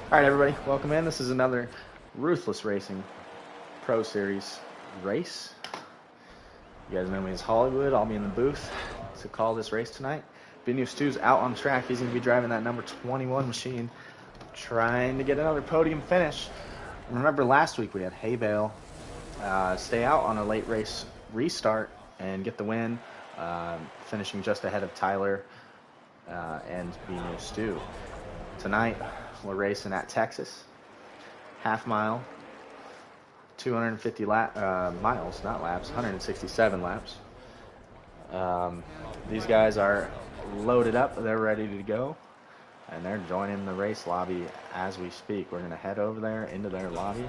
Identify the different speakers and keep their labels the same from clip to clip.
Speaker 1: All right, everybody, welcome in. This is another Ruthless Racing Pro Series race. You guys know me as Hollywood. I'll be in the booth to call this race tonight. Binu Stu's out on track. He's going to be driving that number 21 machine, trying to get another podium finish. Remember last week we had Hay Bale stay out on a late race restart and get the win, finishing just ahead of Tyler and Binu Stu. Tonight, we're racing at Texas, half mile, 250 miles, not laps, 167 laps. These guys are loaded up, they're ready to go, and they're joining the race lobby as we speak. We're going to head over there into their lobby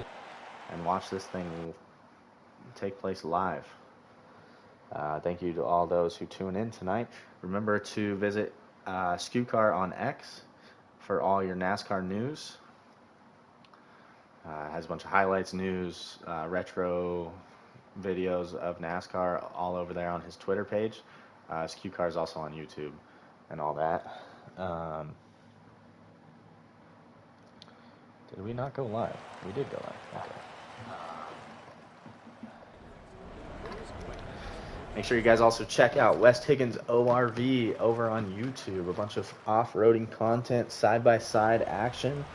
Speaker 1: and watch this thing take place live. Thank you to all those who tune in tonight. Remember to visit SKUCAR on X for all your NASCAR news. Has a bunch of highlights, news, retro videos of NASCAR all over there on his Twitter page. SKUCAR is also on YouTube and all that. Did we not go live? We did go live. Okay. Make sure you guys also check out West Higgins ORV over on YouTube. A bunch of off-roading content, side-by-side action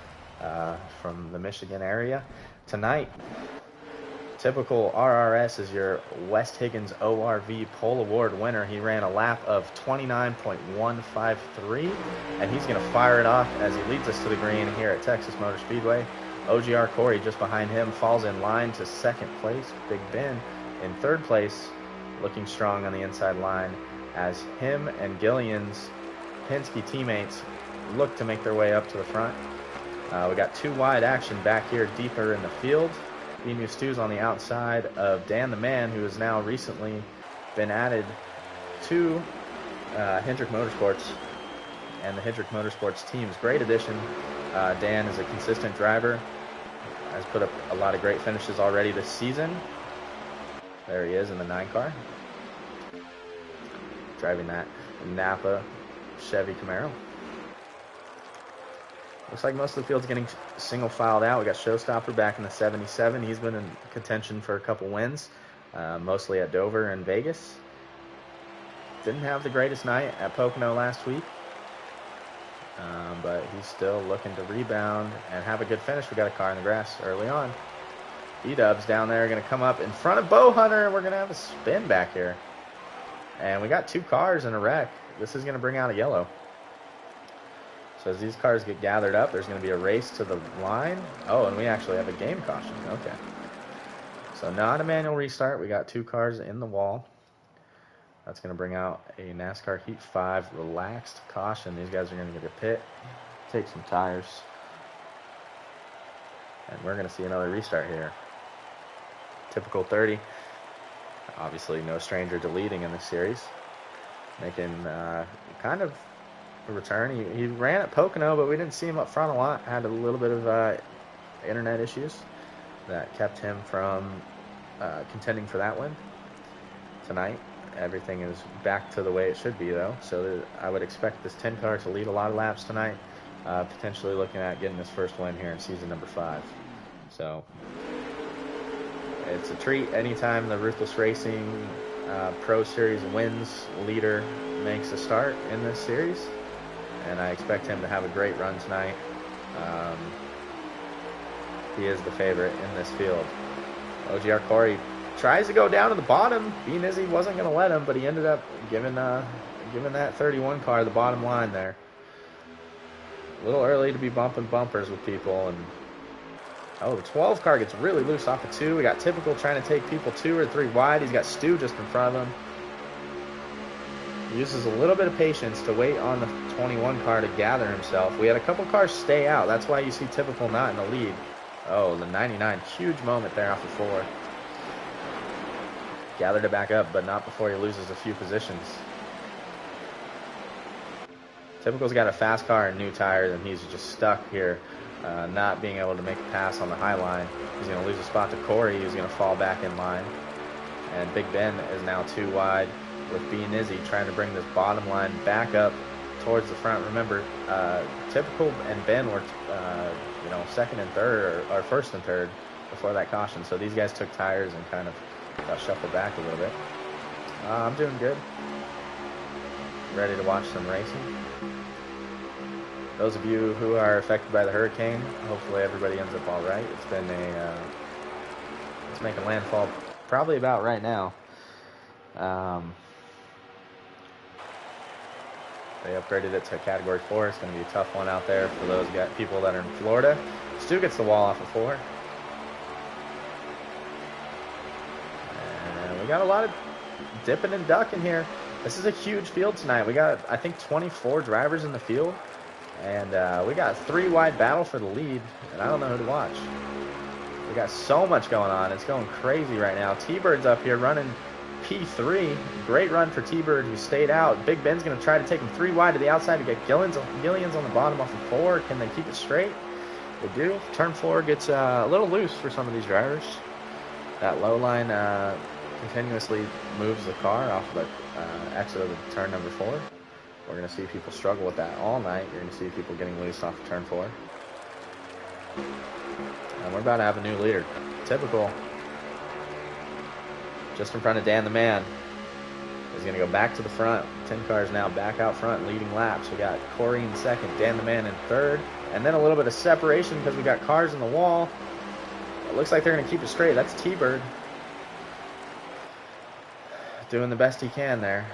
Speaker 1: from the Michigan area. Tonight, typical RRS is your West Higgins ORV Pole Award winner. He ran a lap of 29.153, and he's going to fire it off as he leads us to the green here at Texas Motor Speedway. OGR Corey just behind him falls in line to second place. Big Ben in third place, looking strong on the inside line as him and Gillian's Penske teammates look to make their way up to the front. We got two wide action back here deeper in the field. Binu Stu's on the outside of Dan the Man, who has now recently been added to Hendrick Motorsports and the Hendrick Motorsports team's great addition. Dan is a consistent driver, has put up a lot of great finishes already this season. There he is in the 9 car, driving that Napa Chevy Camaro. Looks like most of the field's getting single filed out. We got Showstopper back in the 77. He's been in contention for a couple wins, mostly at Dover and Vegas. Didn't have the greatest night at Pocono last week, but he's still looking to rebound and have a good finish. We got a car in the grass early on. B-Dubs down there are going to come up in front of Bow Hunter, and we're going to have a spin back here. And we got two cars in a wreck. This is going to bring out a yellow. So as these cars get gathered up, there's going to be a race to the line. Oh, and we actually have a game caution. Okay. So not a manual restart. We got two cars in the wall. That's going to bring out a NASCAR Heat 5 relaxed caution. These guys are going to get a pit, take some tires, and we're going to see another restart here. Typical 30. Obviously no stranger to leading in this series. Making kind of a return. He ran at Pocono, but we didn't see him up front a lot. Had a little bit of internet issues that kept him from contending for that win. Tonight, everything is back to the way it should be, though. So I would expect this 10 car to lead a lot of laps tonight. Potentially looking at getting his first win here in season number 5. So it's a treat anytime the Ruthless Racing Pro Series wins leader makes a start in this series. And I expect him to have a great run tonight. He is the favorite in this field. OGR Corey tries to go down to the bottom. B-Nizzy wasn't going to let him, but he ended up giving that 31 car the bottom line there. A little early to be bumping bumpers with people. And oh, the 12 car gets really loose off of 2. We got Typical trying to take people 2 or 3 wide. He's got Stu just in front of him. He uses a little bit of patience to wait on the 21 car to gather himself. We had a couple cars stay out. That's why you see Typical not in the lead. Oh, the 99. Huge moment there off of 4. Gathered it back up, but not before he loses a few positions. Typical's got a fast car and new tires, and he's just stuck here, not being able to make a pass on the high line. He's going to lose a spot to Corey, who's going to fall back in line. And Big Ben is now 2 wide with B-Nizzy trying to bring this bottom line back up towards the front. Remember, Typical and Ben were, second and third, or first and third before that caution. So these guys took tires and kind of got shuffled back a little bit. I'm doing good. Ready to watch some racing. Those of you who are affected by the hurricane, hopefully everybody ends up all right. It's been it's making landfall probably about right now. They upgraded it to Category 4. It's going to be a tough one out there for those people that are in Florida. Stu gets the wall off of 4. And we got a lot of dipping and ducking here. This is a huge field tonight. We got, I think, 24 drivers in the field. And we got 3-wide battle for the lead. And I don't know who to watch. We got so much going on. It's going crazy right now. T-Bird's up here running P3. Great run for T-Bird, who stayed out. Big Ben's going to try to take him 3 wide to the outside to get Gillians on the bottom off of 4. Can they keep it straight? They do. Turn 4 gets a little loose for some of these drivers. That low line continuously moves the car off the exit of turn number 4. We're going to see people struggle with that all night. You're going to see people getting loose off of turn 4. And we're about to have a new leader. Typical. Just in front of Dan the Man. He's going to go back to the front. 10 cars now back out front, leading laps. We got Corey in second, Dan the Man in third. And then a little bit of separation because we got cars in the wall. It looks like they're going to keep it straight. That's T-Bird. Doing the best he can there.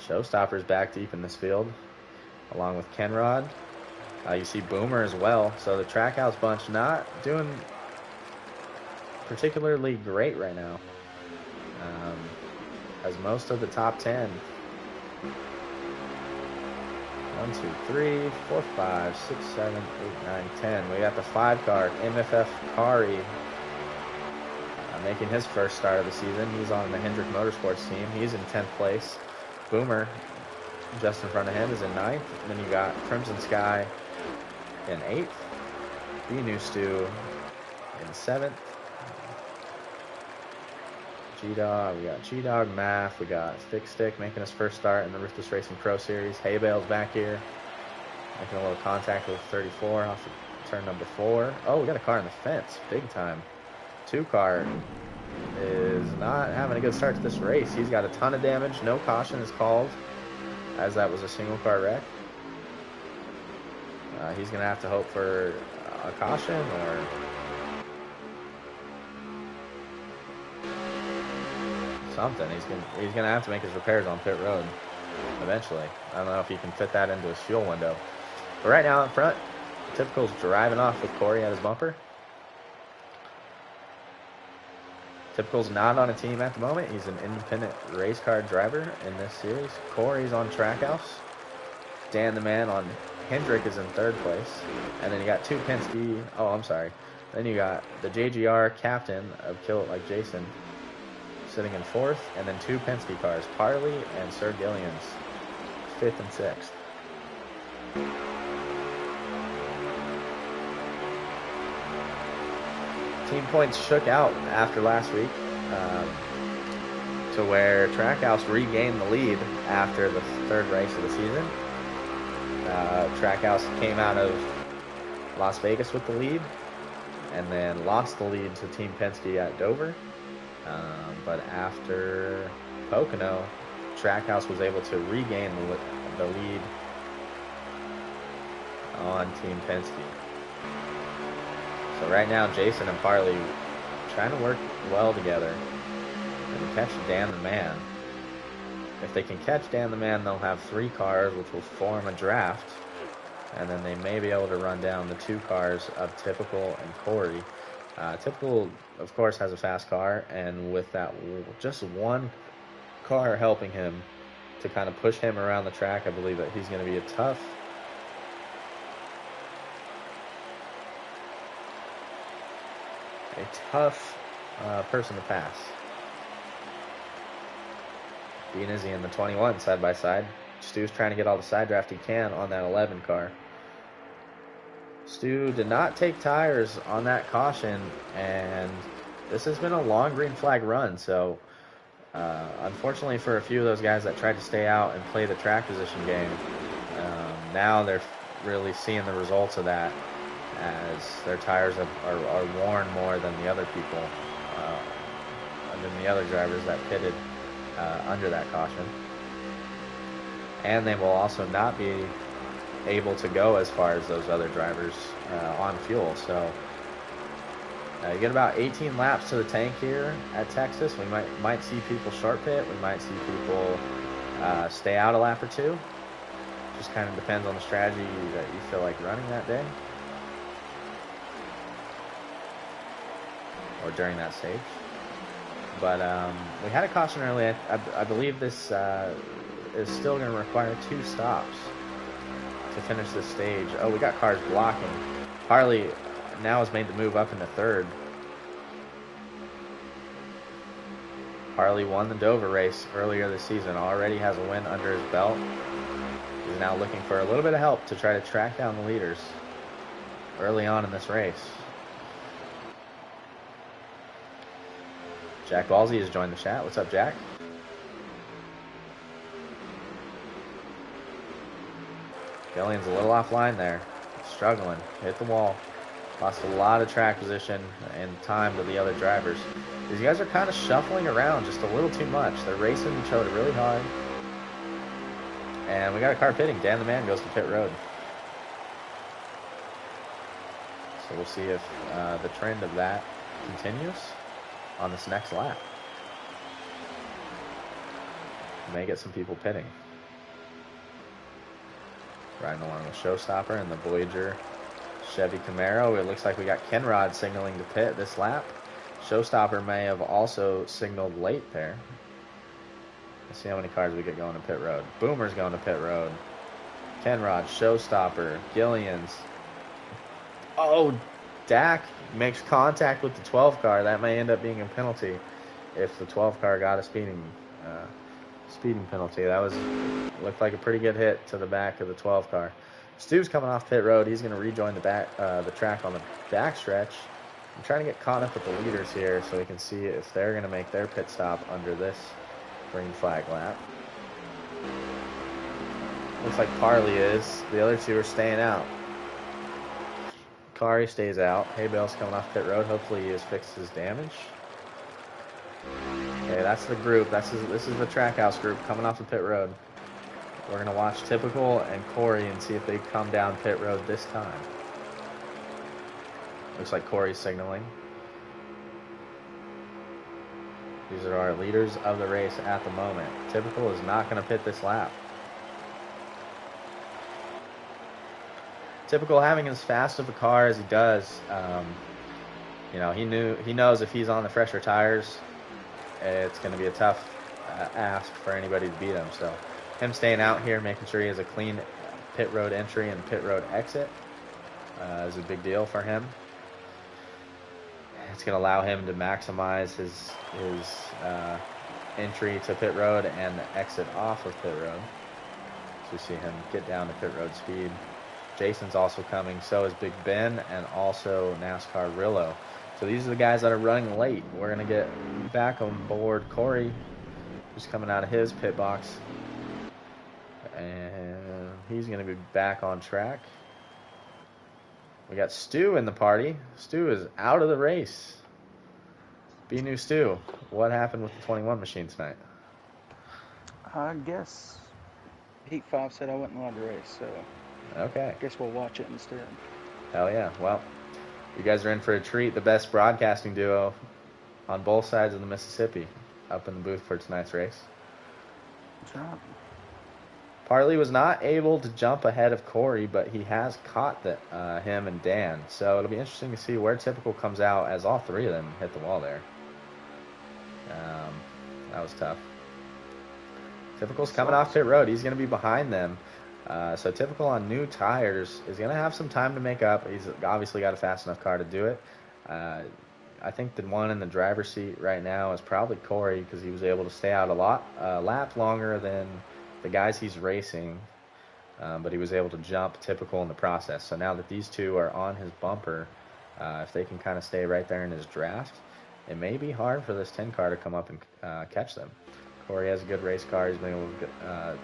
Speaker 1: Showstopper's back deep in this field, along with Kenrod. You see Boomer as well. So the Trackhouse bunch not doing particularly great right now. As most of the top 10. 1, 2, 3, 4, 5, 6, 7, 8, 9, 10. We got the 5 car, MFF Kari, making his first start of the season. He's on the Hendrick Motorsports team. He's in 10th place. Boomer, just in front of him, is in 9th. And then you got Crimson Sky in 8th. B-New Stew in 7th. G-Dog, we got G-Dog Math, we got Thick Stick making his first start in the Ruthless Racing Pro Series. Hay Bale's back here, making a little contact with 34 off of turn number 4. Oh, we got a car in the fence, big time. 2 car is not having a good start to this race. He's got a ton of damage. No caution is called, as that was a single car wreck. He's going to have to hope for a caution or something. He's gonna have to make his repairs on pit road eventually. I don't know if he can fit that into his fuel window. But right now in front, Typical's driving off with Corey at his bumper. Typical's not on a team at the moment. He's an independent race car driver in this series. Corey's on Trackhouse. Dan the Man on Hendrick is in 3rd place. And then you got 2 Penske. Oh, I'm sorry. Then you got the JGR captain of Kill It Like Jason sitting in 4th, and then 2 Penske cars, Parley and Sir Gillians, 5th and 6th. Team points shook out after last week, to where Trackhouse regained the lead after the 3rd race of the season. Trackhouse came out of Las Vegas with the lead, and then lost the lead to Team Penske at Dover. But after Pocono, Trackhouse was able to regain the lead on Team Penske. So right now, Jason and Parley trying to work well together and catch Dan the Man. If they can catch Dan the Man, they'll have 3 cars, which will form a draft. And then they may be able to run down the 2 cars of Typical and Corey. Typical, of course, has a fast car, and with that, just 1 car helping him to kind of push him around the track, I believe that he's going to be a tough person to pass. Being Izzy in the 21 side by side. Stu's trying to get all the side draft he can on that 11 car. Stu did not take tires on that caution, and this has been a long green flag run, so Unfortunately for a few of those guys that tried to stay out and play the track position game, now they're really seeing the results of that as their tires are worn more than the other people, than the other drivers that pitted under that caution. And they will also not be able to go as far as those other drivers on fuel. So you get about 18 laps to the tank here at Texas. We might see people short pit. We might see people stay out a lap or two. Just kind of depends on the strategy that you feel like running that day or during that stage. But we had a caution early. I believe this is still going to require 2 stops to finish this stage. Oh, we got cars blocking. Harley now has made the move up into 3rd. Harley won the Dover race earlier this season. Already has a win under his belt. He's now looking for a little bit of help to try to track down the leaders early on in this race. Jack Ballsy has joined the chat. What's up, Jack? Gillian's a little offline there. Struggling. Hit the wall. Lost a lot of track position and time to the other drivers. These guys are kind of shuffling around just a little too much. They're racing each other really hard. And we got a car pitting. Dan the Man goes to pit road. So we'll see if the trend of that continues on this next lap. We may get some people pitting. Riding along with Showstopper and the Voyager Chevy Camaro. It looks like we got Kenrod signaling to pit this lap. Showstopper may have also signaled late there. Let's see how many cars we get going to pit road. Boomer's going to pit road. Kenrod, Showstopper, Gillian's. Oh, Dak makes contact with the 12 car. That may end up being a penalty if the 12 car got a speeding penalty. That looked like a pretty good hit to the back of the 12 car. Stu's coming off pit road. He's going to rejoin the track on the back stretch. I'm trying to get caught up with the leaders here so we can see if they're going to make their pit stop under this green flag lap. Looks like Parley is. The other 2 are staying out. Kari stays out. Haybale's coming off pit road. Hopefully he has fixed his damage. Okay, that's the group. This is the Trackhouse group coming off of pit road. We're going to watch Typical and Corey and see if they come down pit road this time. Looks like Corey's signaling. These are our leaders of the race at the moment. Typical is not going to pit this lap. Typical having as fast of a car as he does, he knows if he's on the fresher tires, it's going to be a tough ask for anybody to beat him. So him staying out here, making sure he has a clean pit road entry and pit road exit is a big deal for him. It's going to allow him to maximize his entry to pit road and the exit off of pit road. So we see him get down to pit road speed. Jason's also coming, so is Big Ben, and also NASCAR Rillo. So these are the guys that are running late. We're going to get back on board Corey, who's coming out of his pit box. And he's going to be back on track. We got Stu in the party. Stu is out of the race. Be new Stu. What happened with the 21 machine tonight?
Speaker 2: I guess Heat 5 said I wasn't allowed to race, so
Speaker 1: okay.
Speaker 2: I guess we'll watch it instead.
Speaker 1: Hell yeah. Well, you guys are in for a treat. The best broadcasting duo on both sides of the Mississippi up in the booth for tonight's race.
Speaker 2: That's right.
Speaker 1: Parley was not able to jump ahead of Corey, but he has caught him and Dan. So it'll be interesting to see where Typical comes out as all 3 of them hit the wall there. That was tough. Typical's coming off pit road. He's going to be behind them. So Typical on new tires is going to have some time to make up. He's obviously got a fast enough car to do it. I think the one in the driver's seat right now is probably Corey because he was able to stay out a lap longer than the guys he's racing, but he was able to jump Typical in the process. So now that these 2 are on his bumper, if they can kind of stay right there in his draft, it may be hard for this 10 car to come up and catch them. Corey has a good race car. He's been able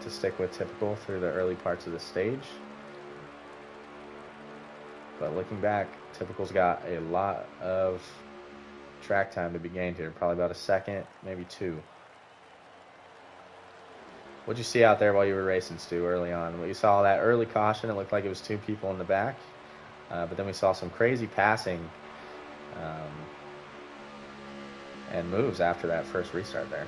Speaker 1: to stick with Typical through the early parts of the stage. But looking back, Typical's got a lot of track time to be gained here. Probably about a second, maybe 2. What'd you see out there while you were racing, Stu, early on? You saw that early caution. It looked like it was 2 people in the back. But then we saw some crazy passing and moves after that first restart there.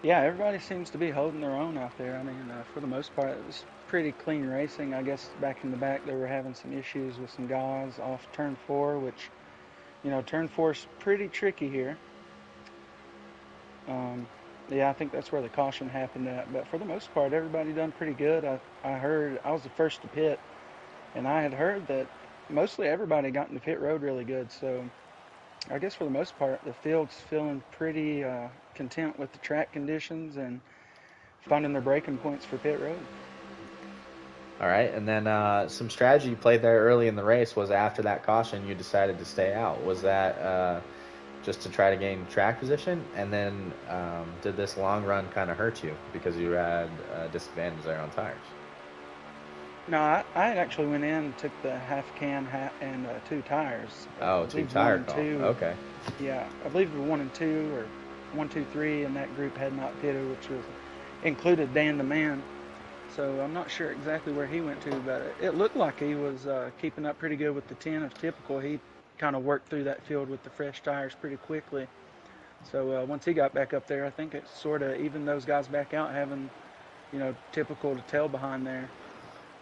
Speaker 2: Yeah, everybody seems to be holding their own out there. I mean, for the most part, it was pretty clean racing. I guess back in the back, they were having some issues with some guys off turn 4, which, turn 4 is pretty tricky here. Yeah, I think that's where the caution happened at. But for the most part, everybody done pretty good. I heard, I was the first to pit, and I had heard that mostly everybody got into pit road really good. So I guess for the most part, the field's feeling pretty content with the track conditions and finding their braking points for pit road.
Speaker 1: All right, and then some strategy you played there early in the race was after that caution, you decided to stay out. Was that just to try to gain track position? And then did this long run kind of hurt you because you had a disadvantage there on tires?
Speaker 2: No, I actually went in and took the half can and 2 tires.
Speaker 1: Oh, 2 tire call. Okay.
Speaker 2: Yeah, I believe the 1 and 2 or 1, 2, 3 in that group had not pitted, which was included Dan the Man. So I'm not sure exactly where he went to, but it looked like he was keeping up pretty good with the 10 of Typical. He kind of worked through that field with the fresh tires pretty quickly. So once he got back up there, I think it sort of evened those guys back out, having, Typical to tail behind there.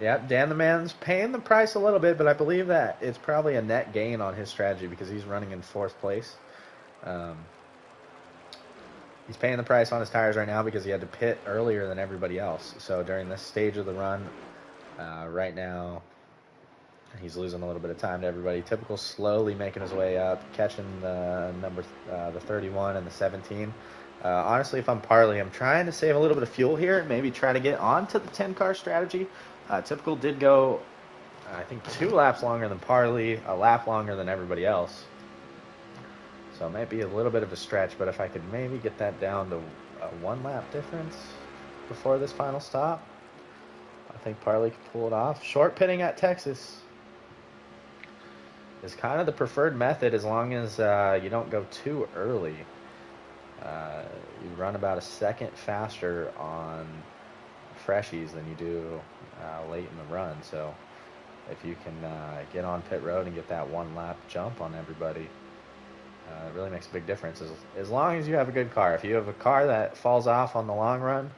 Speaker 1: Yeah, Dan the Man's paying the price a little bit, but I believe that it's probably a net gain on his strategy because he's running in 4th place. He's paying the price on his tires right now because he had to pit earlier than everybody else. So during this stage of the run, right now, he's losing a little bit of time to everybody. Typical slowly making his way up, catching the 31 and the 17. Honestly, if I'm Parley, I'm trying to save a little bit of fuel here and maybe try to get onto the 10-car strategy. Typical did go, I think, 2 laps longer than Parley, a lap longer than everybody else. So it might be a little bit of a stretch, but if I could maybe get that down to a 1-lap difference before this final stop, I think Parley could pull it off. Short pitting at Texas is kind of the preferred method as long as you don't go too early. You run about a second faster on freshies than you do late in the run. So if you can get on pit road and get that 1-lap jump on everybody, it really makes a big difference. As long as you have a good car. If you have a car that falls off on the long run,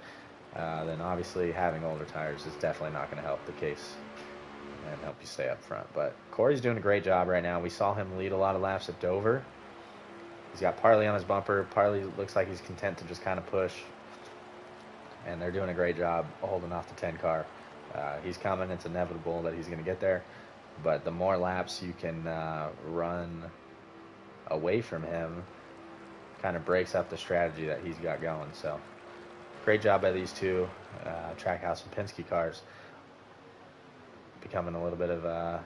Speaker 1: then obviously having older tires is definitely not going to help the case and help you stay up front. But Corey's doing a great job right now. We saw him lead a lot of laps at Dover. He's got Parley on his bumper. Parley looks like he's content to just kind of push. And they're doing a great job holding off the 10 car. He's coming. It's inevitable that he's going to get there. But the more laps you can run away from him kind of breaks up the strategy that he's got going. So great job by these 2 Trackhouse and Penske cars, becoming a little bit of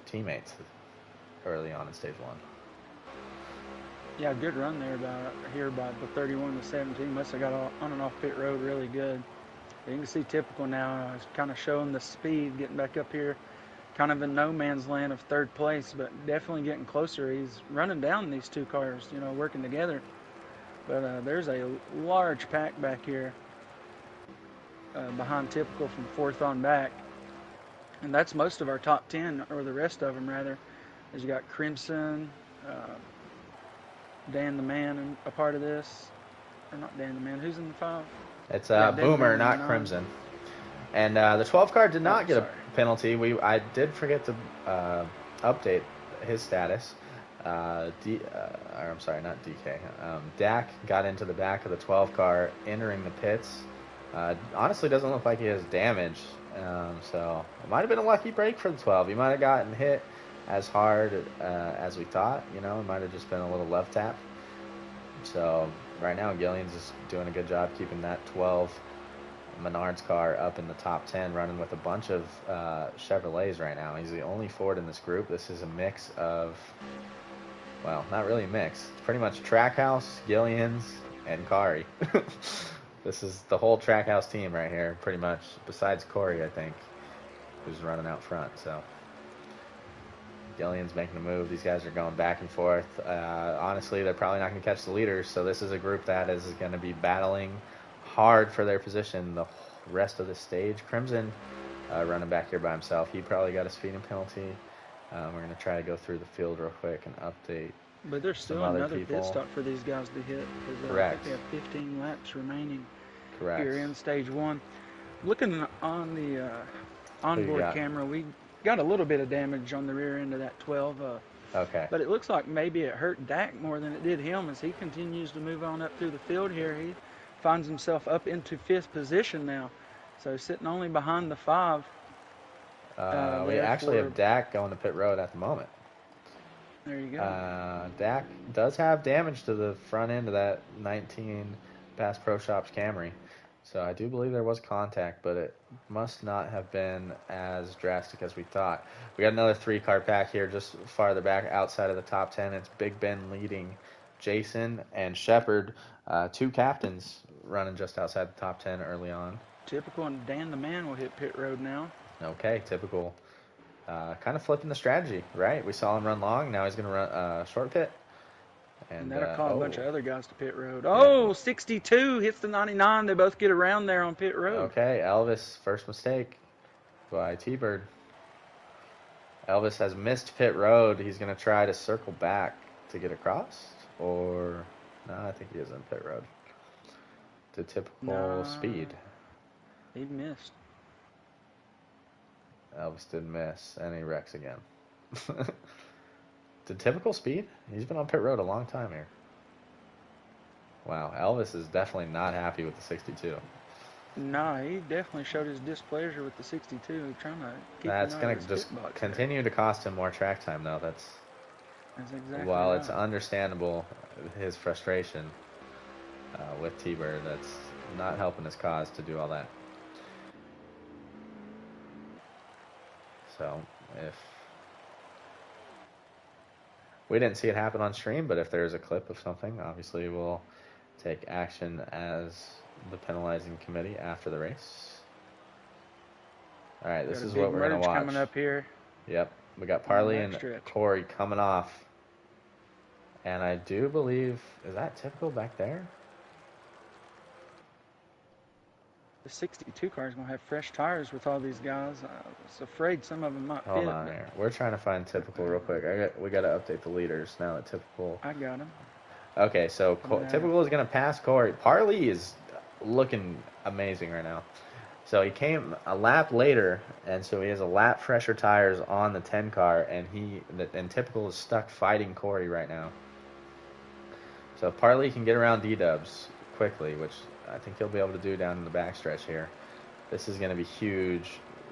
Speaker 1: teammates early on in stage 1.
Speaker 2: Yeah, good run there by the 31 to 17. Must have got on and off pit road really good. You can see Typical now is kind of showing the speed, getting back up here, kind of in no man's land of 3rd place, but definitely getting closer. He's running down these 2 cars, working together. But there's a large pack back here behind Typical from 4th on back. And that's most of our top 10, or the rest of them, rather. As you got Crimson, Dan the Man, and a part of this. Or not Dan the Man. Who's in the 5?
Speaker 1: It's Boomer, not Crimson. And the 12 car did not get a penalty. I did forget to update his status. I'm sorry, not DK. Dak got into the back of the 12 car entering the pits. Honestly, doesn't look like he has damage. So it might have been a lucky break for the 12. He might have gotten hit as hard as we thought. It might have just been a little love tap. So right now, Gillian's is doing a good job keeping that 12 Menards car up in the top 10, running with a bunch of Chevrolets right now. He's the only Ford in this group. This is a mix of well, not really mixed. It's pretty much Trackhouse, Gillians, and Kari. This is the whole Trackhouse team right here, pretty much, besides Corey, I think, who's running out front. So Gillian's making a move. These guys are going back and forth. Honestly, they're probably not going to catch the leaders, so this is a group that is going to be battling hard for their position the rest of the stage. Crimson running back here by himself. He probably got a speeding penalty. We're going to try to go through the field real quick and update.
Speaker 2: But there's still another pit stop for these guys to hit.
Speaker 1: Correct.
Speaker 2: They have 15 laps remaining.
Speaker 1: Correct.
Speaker 2: Here in stage 1. Looking on the onboard camera, we got a little bit of damage on the rear end of that 12.
Speaker 1: Okay.
Speaker 2: But it looks like maybe it hurt Dak more than it did him as he continues to move on up through the field here. He finds himself up into 5th position now. So sitting only behind the 5.
Speaker 1: We actually have Dak going to pit road at the moment.
Speaker 2: There you go.
Speaker 1: Dak does have damage to the front end of that 19 Bass Pro Shops Camry. So I do believe there was contact, but it must not have been as drastic as we thought. We got another 3-car pack here just farther back outside of the top 10. It's Big Ben leading Jason and Shepard, 2 captains running just outside the top 10 early on.
Speaker 2: Typical, and Dan the Man will hit pit road now.
Speaker 1: Okay, typical. Kind of flipping the strategy, right? We saw him run long. Now he's going to run short pit.
Speaker 2: And that'll call a bunch of other guys to pit road. Oh, yeah. 62 hits the 99. They both get around there on pit road.
Speaker 1: Okay, Elvis, first mistake by T-Bird. Elvis has missed pit road. He's going to try to circle back to get across. Or, no, I think he is on pit road. To typical speed.
Speaker 2: He missed.
Speaker 1: Elvis did miss, and he wrecks again. To typical speed? He's been on pit road a long time here. Wow, Elvis is definitely not happy with the 62.
Speaker 2: No, he definitely showed his displeasure with the 62. He's trying to keep
Speaker 1: That's going to just continue to cost him more track time, though. That's
Speaker 2: exactly
Speaker 1: while
Speaker 2: right.
Speaker 1: It's understandable, his frustration with T-Bird, that's not helping his cause to do all that. So, if we didn't see it happen on stream, but if there's a clip of something, obviously we'll take action as the penalizing committee after the race. All right, this is what we're going to watch.
Speaker 2: Coming up here.
Speaker 1: Yep, we got Parley and Corey coming off. And I do believe, is that typical back there?
Speaker 2: The 62 car is going to have fresh tires with all these guys. I was afraid some of them might
Speaker 1: Hold on here. We're trying to find typical real quick. We got to update the leaders now that typical.
Speaker 2: I got him.
Speaker 1: Okay, so typical is going to pass Corey. Parley is looking amazing right now. So he came a lap later, and so he has a lap fresher tires on the 10 car, and typical is stuck fighting Corey right now. So if Parley can get around D-dubs quickly, which I think he'll be able to do down in the backstretch here, this is going to be huge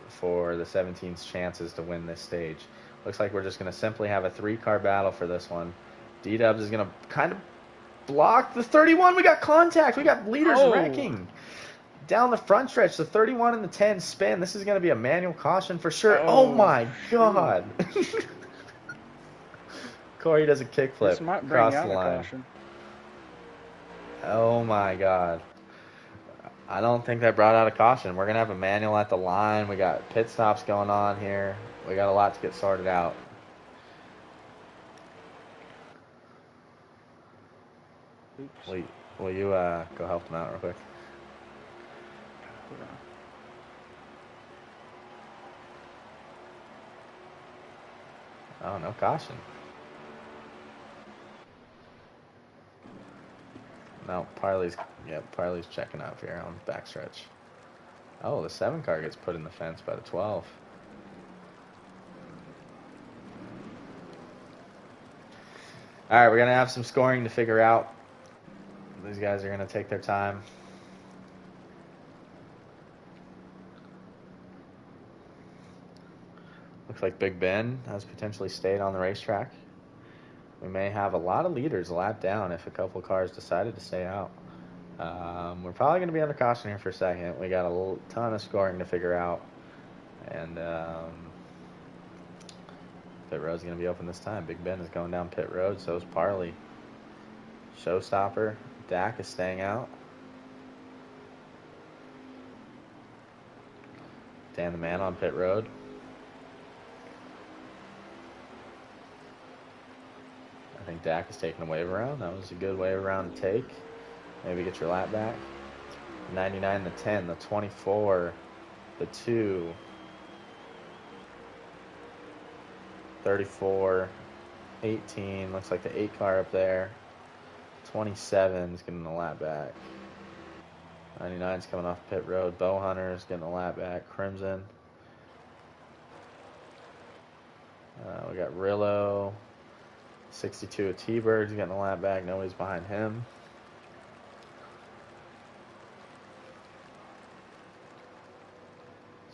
Speaker 1: for the 17's chances to win this stage. Looks like we're just going to simply have a 3-car battle for this one. D-dubs is going to kind of block the 31. We got contact. We got leaders wrecking. Down the front stretch, the 31 and the 10 spin. This is going to be a manual caution for sure. Oh my God. Corey does a kickflip across the line. Oh my God. I don't think that brought out a caution. We're going to have a manual at the line. We got pit stops going on here. We got a lot to get sorted out. Oops. Will you go help them out real quick? Oh, no caution. No, Parley's checking out here on the backstretch. Oh, the 7 car gets put in the fence by the 12. All right, we're going to have some scoring to figure out. These guys are going to take their time. Looks like Big Ben has potentially stayed on the racetrack. We may have a lot of leaders a lap down if a couple cars decided to stay out. We're probably going to be under caution here for a second. We got a ton of scoring to figure out. And Pit road's going to be open this time. Big Ben is going down pit road. So is Parley. Showstopper. Dak is staying out. Dan the Man on pit road. I think Dak is taking a wave around. That was a good wave around to take. Maybe get your lap back. 99, the 10, the 24, the 2, 34, 18. Looks like the 8 car up there. 27 is getting the lap back. 99 is coming off pit road. Bow Hunter is getting the lap back. Crimson. We got Rillo. 62 of T-Bird's getting the lap back. Nobody's behind him.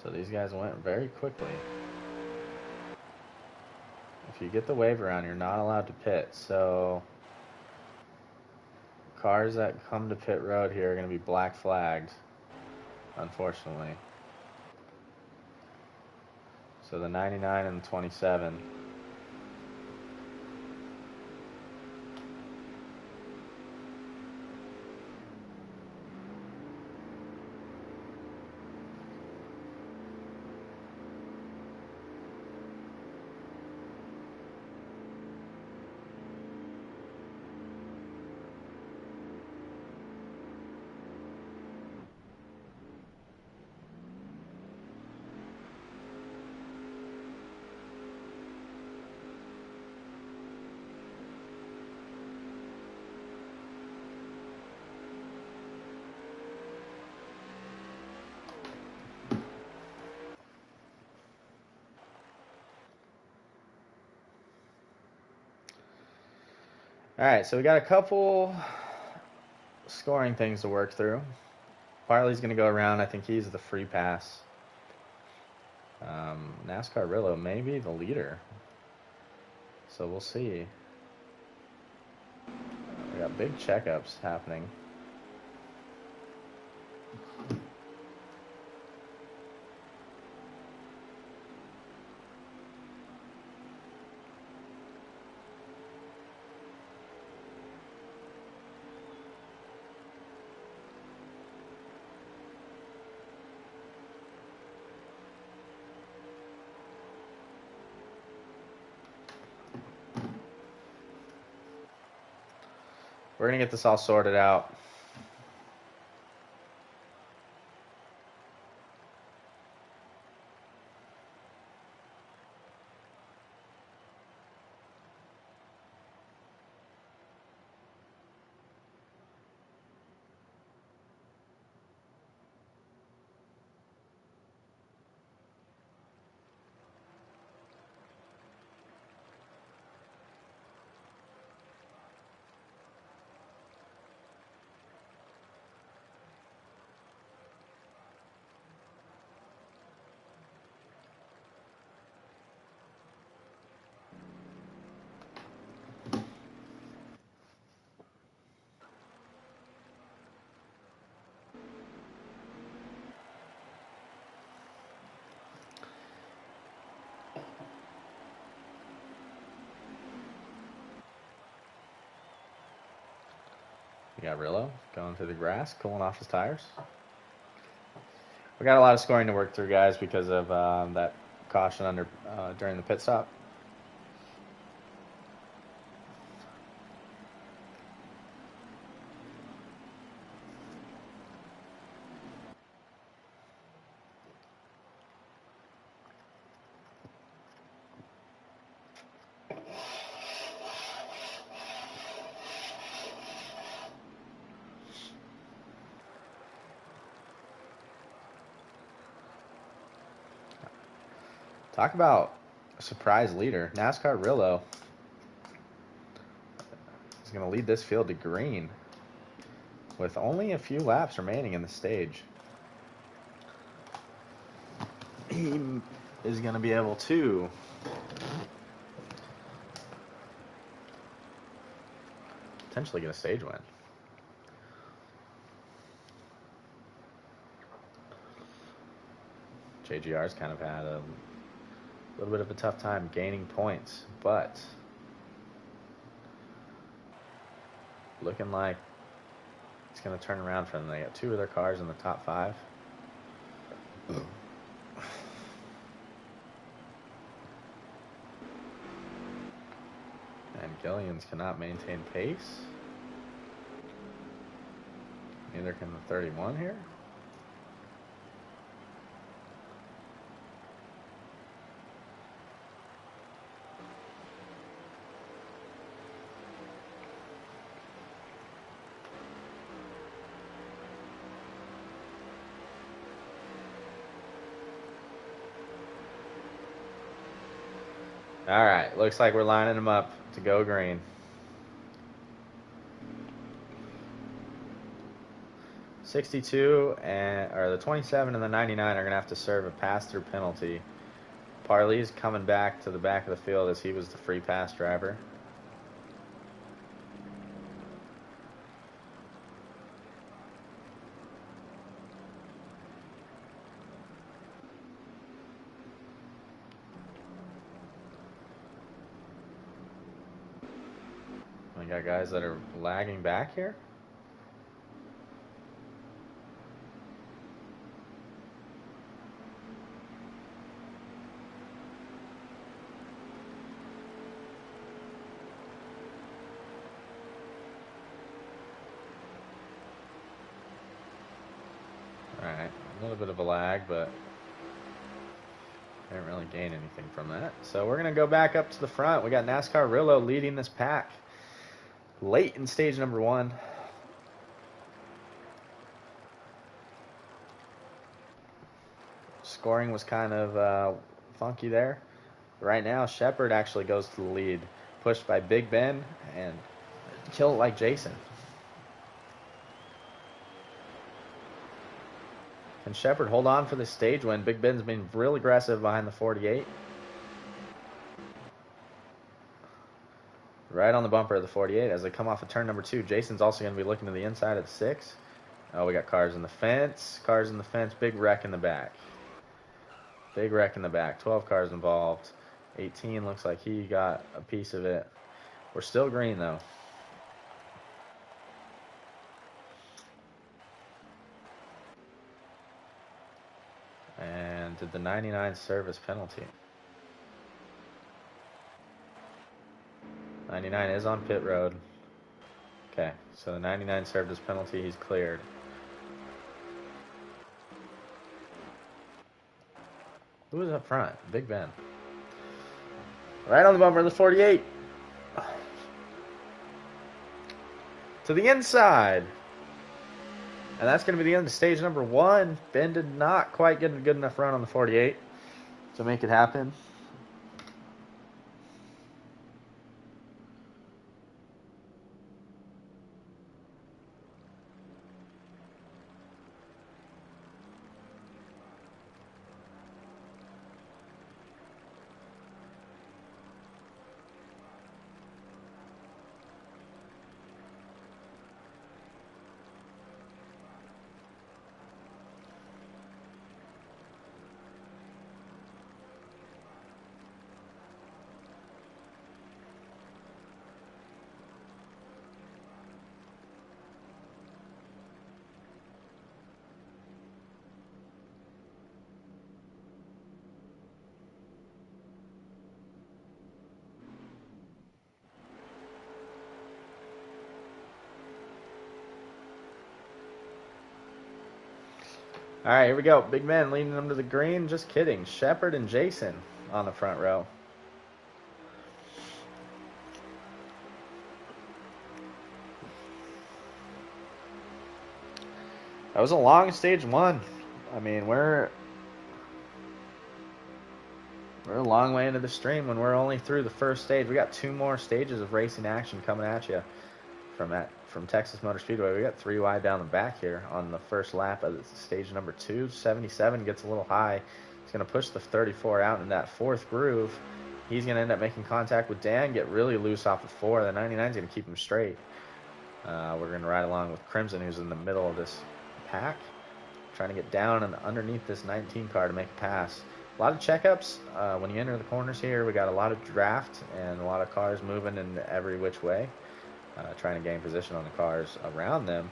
Speaker 1: So these guys went very quickly. If you get the wave around, you're not allowed to pit. So cars that come to pit road here are going to be black flagged, unfortunately. So the 99 and the 27. All right, so we got a couple scoring things to work through. Parley's going to go around. I think he's the free pass. NASCAR Rillo may be the leader. So we'll see. We got big checkups happening. We're going to get this all sorted out. We got Rillo going through the grass, cooling off his tires. We got a lot of scoring to work through, guys, because of that caution during the pit stop. Talk about a surprise leader. NASCAR Rillo is going to lead this field to green with only a few laps remaining in the stage. He is going to be able to potentially get a stage win. JGR's kind of had a a little bit of a tough time gaining points, but looking like it's going to turn around for them. They got 2 of their cars in the top 5. And Gillians cannot maintain pace. Neither can the 31 here. All right, looks like we're lining them up to go green. Or the 27 and the 99 are going to have to serve a pass-through penalty. Parley's coming back to the back of the field as he was the free pass driver. We got guys that are lagging back here. Alright, a little bit of a lag, but didn't really gain anything from that. So we're going to go back up to the front. We got NASCAR Rillo leading this pack late in stage number 1. Scoring was kind of funky there. Right now, Shepard actually goes to the lead, pushed by Big Ben and Kill It Like Jason. Can Shepard hold on for this stage win? Big Ben's been real aggressive behind the 48. Right on the bumper of the 48 as they come off of turn number 2. Jason's also going to be looking to the inside of the 6. Oh, we got cars in the fence. Cars in the fence. Big wreck in the back. Big wreck in the back. 12 cars involved. 18 looks like he got a piece of it. We're still green, though. And did the 99 service penalty? 99 is on pit road. Okay, so the 99 served his penalty. He's cleared. Who was up front? Big Ben. Right on the bumper of the 48. To the inside. And that's going to be the end of stage number 1. Ben did not quite get a good enough run on the 48 to make it happen. All right, here we go. Big Ben leading them to the green. Just kidding. Shepard and Jason on the front row. That was a long stage 1. I mean, we're a long way into the stream when we're only through the first stage. We got 2 more stages of racing action coming at you from Texas Motor Speedway. We got 3 wide down the back here on the first lap of stage number 2. 77 gets a little high. He's going to push the 34 out in that 4th groove. He's going to end up making contact with Dan, get really loose off the 4. The 99 is going to keep him straight. We're going to ride along with Crimson, who's in the middle of this pack, trying to get down and underneath this 19 car to make a pass. A lot of checkups when you enter the corners here. We got a lot of draft and a lot of cars moving in every which way, trying to gain position on the cars around them.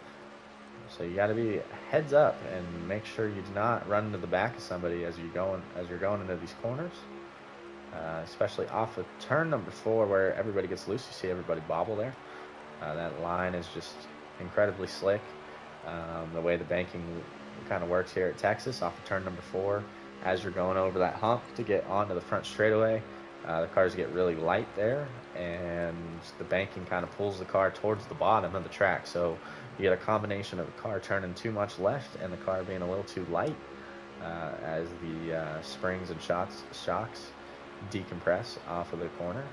Speaker 1: So you got to be heads up and make sure you do not run into the back of somebody as you're going into these corners, especially off of turn number 4 where everybody gets loose. You see everybody bobble there. That line is just incredibly slick. The way the banking kind of works here at Texas off of turn number 4, as you're going over that hump to get onto the front straightaway, the cars get really light there, and the banking kind of pulls the car towards the bottom of the track. So you get a combination of the car turning too much left and the car being a little too light as the springs and shocks decompress off of the corner.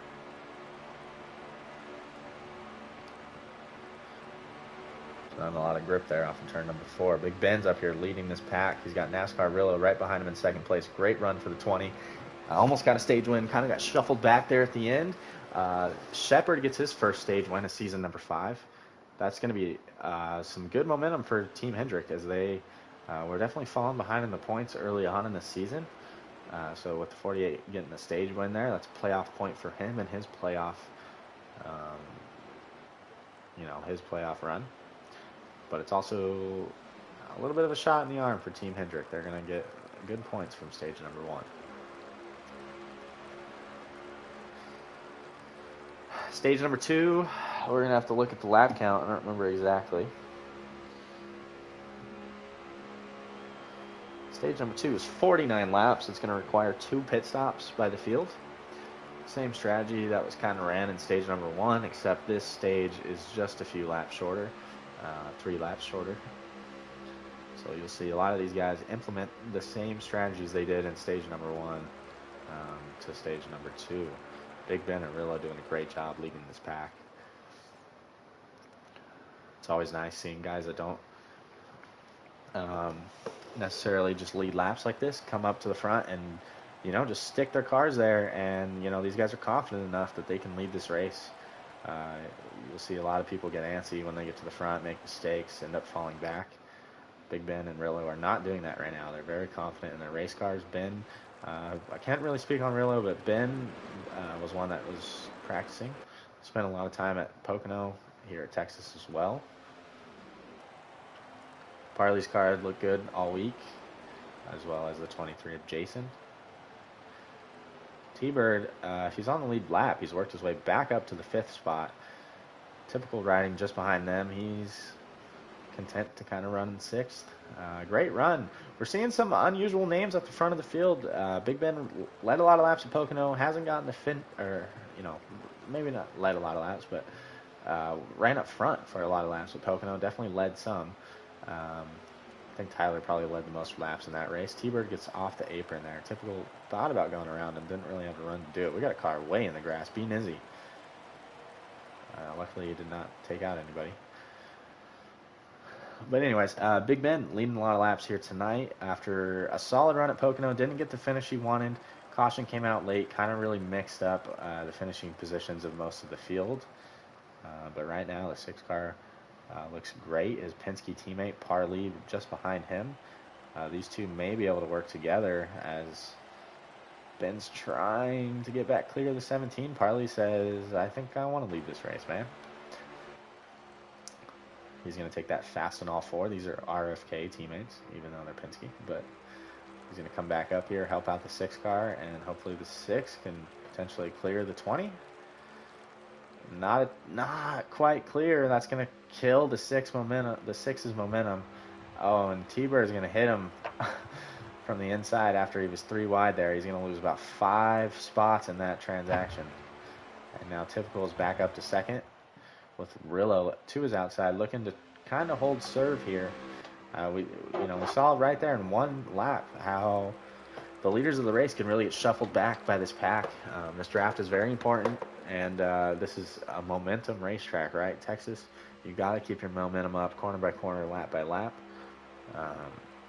Speaker 1: Not a lot of grip there off of turn number 4. Big Ben's up here leading this pack. He's got NASCAR Rillo right behind him in second place. Great run for the 20. Almost got a stage win. Kind of got shuffled back there at the end. Shepard gets his first stage win of season number 5. That's going to be some good momentum for Team Hendrick as they were definitely falling behind in the points early on in the season. So with the 48 getting the stage win there, that's a playoff point for him and his playoff, his playoff run. But it's also a little bit of a shot in the arm for Team Hendrick. They're going to get good points from stage number 1. Stage number 2, we're going to have to look at the lap count. I don't remember exactly. Stage number 2 is 49 laps. It's going to require 2 pit stops by the field. Same strategy that was kind of ran in stage number 1, except this stage is just a few laps shorter. 3 laps shorter. So you'll see a lot of these guys implement the same strategies they did in stage number 1 to stage number 2. Big Ben and Rillo doing a great job leading this pack. It's always nice seeing guys that don't necessarily just lead laps like this come up to the front and just stick their cars there, and these guys are confident enough that they can lead this race. You'll see a lot of people get antsy when they get to the front, make mistakes, end up falling back. Big Ben and Rillo are not doing that right now. They're very confident in their race cars. Ben, I can't really speak on Rillo, but Ben was one that was practicing. Spent a lot of time at Pocono here at Texas as well. Parley's car looked good all week, as well as the 23 of Jason. T-Bird, he's on the lead lap. He's worked his way back up to the 5th spot. Typical riding just behind them. He's content to kind of run in 6th. Great run. We're seeing some unusual names at the front of the field. Big Ben led a lot of laps at Pocono. Hasn't gotten the maybe not led a lot of laps, but ran up front for a lot of laps at Pocono. Definitely led some. I think Tyler probably led the most laps in that race. T-Bird gets off the apron there. Typical, thought about going around and didn't really have the run to do it. We got a car way in the grass. Be Nizzy. Luckily, he did not take out anybody. But anyways, Big Ben leading a lot of laps here tonight. After a solid run at Pocono, didn't get the finish he wanted. Caution came out late, kind of really mixed up the finishing positions of most of the field. But right now, the 6 car looks great. His Penske teammate, Parley, just behind him. These two may be able to work together as Ben's trying to get back clear of the 17. Parley says, I think I want to lead this race, man. He's going to take that fast in all 4. These are RFK teammates, even though they're Penske. But he's going to come back up here, help out the 6 car, and hopefully the 6 can potentially clear the 20. Not quite clear. That's going to kill the 6's momentum. Oh, and T-Bird is going to hit him from the inside after he was 3 wide there. He's going to lose about 5 spots in that transaction. And now Typical is back up to 2nd with Rillo to his outside, looking to kind of hold serve here. We saw right there in 1 lap how the leaders of the race can really get shuffled back by this pack. This draft is very important, and this is a momentum racetrack, right? Texas, you got to keep your momentum up, corner by corner, lap by lap.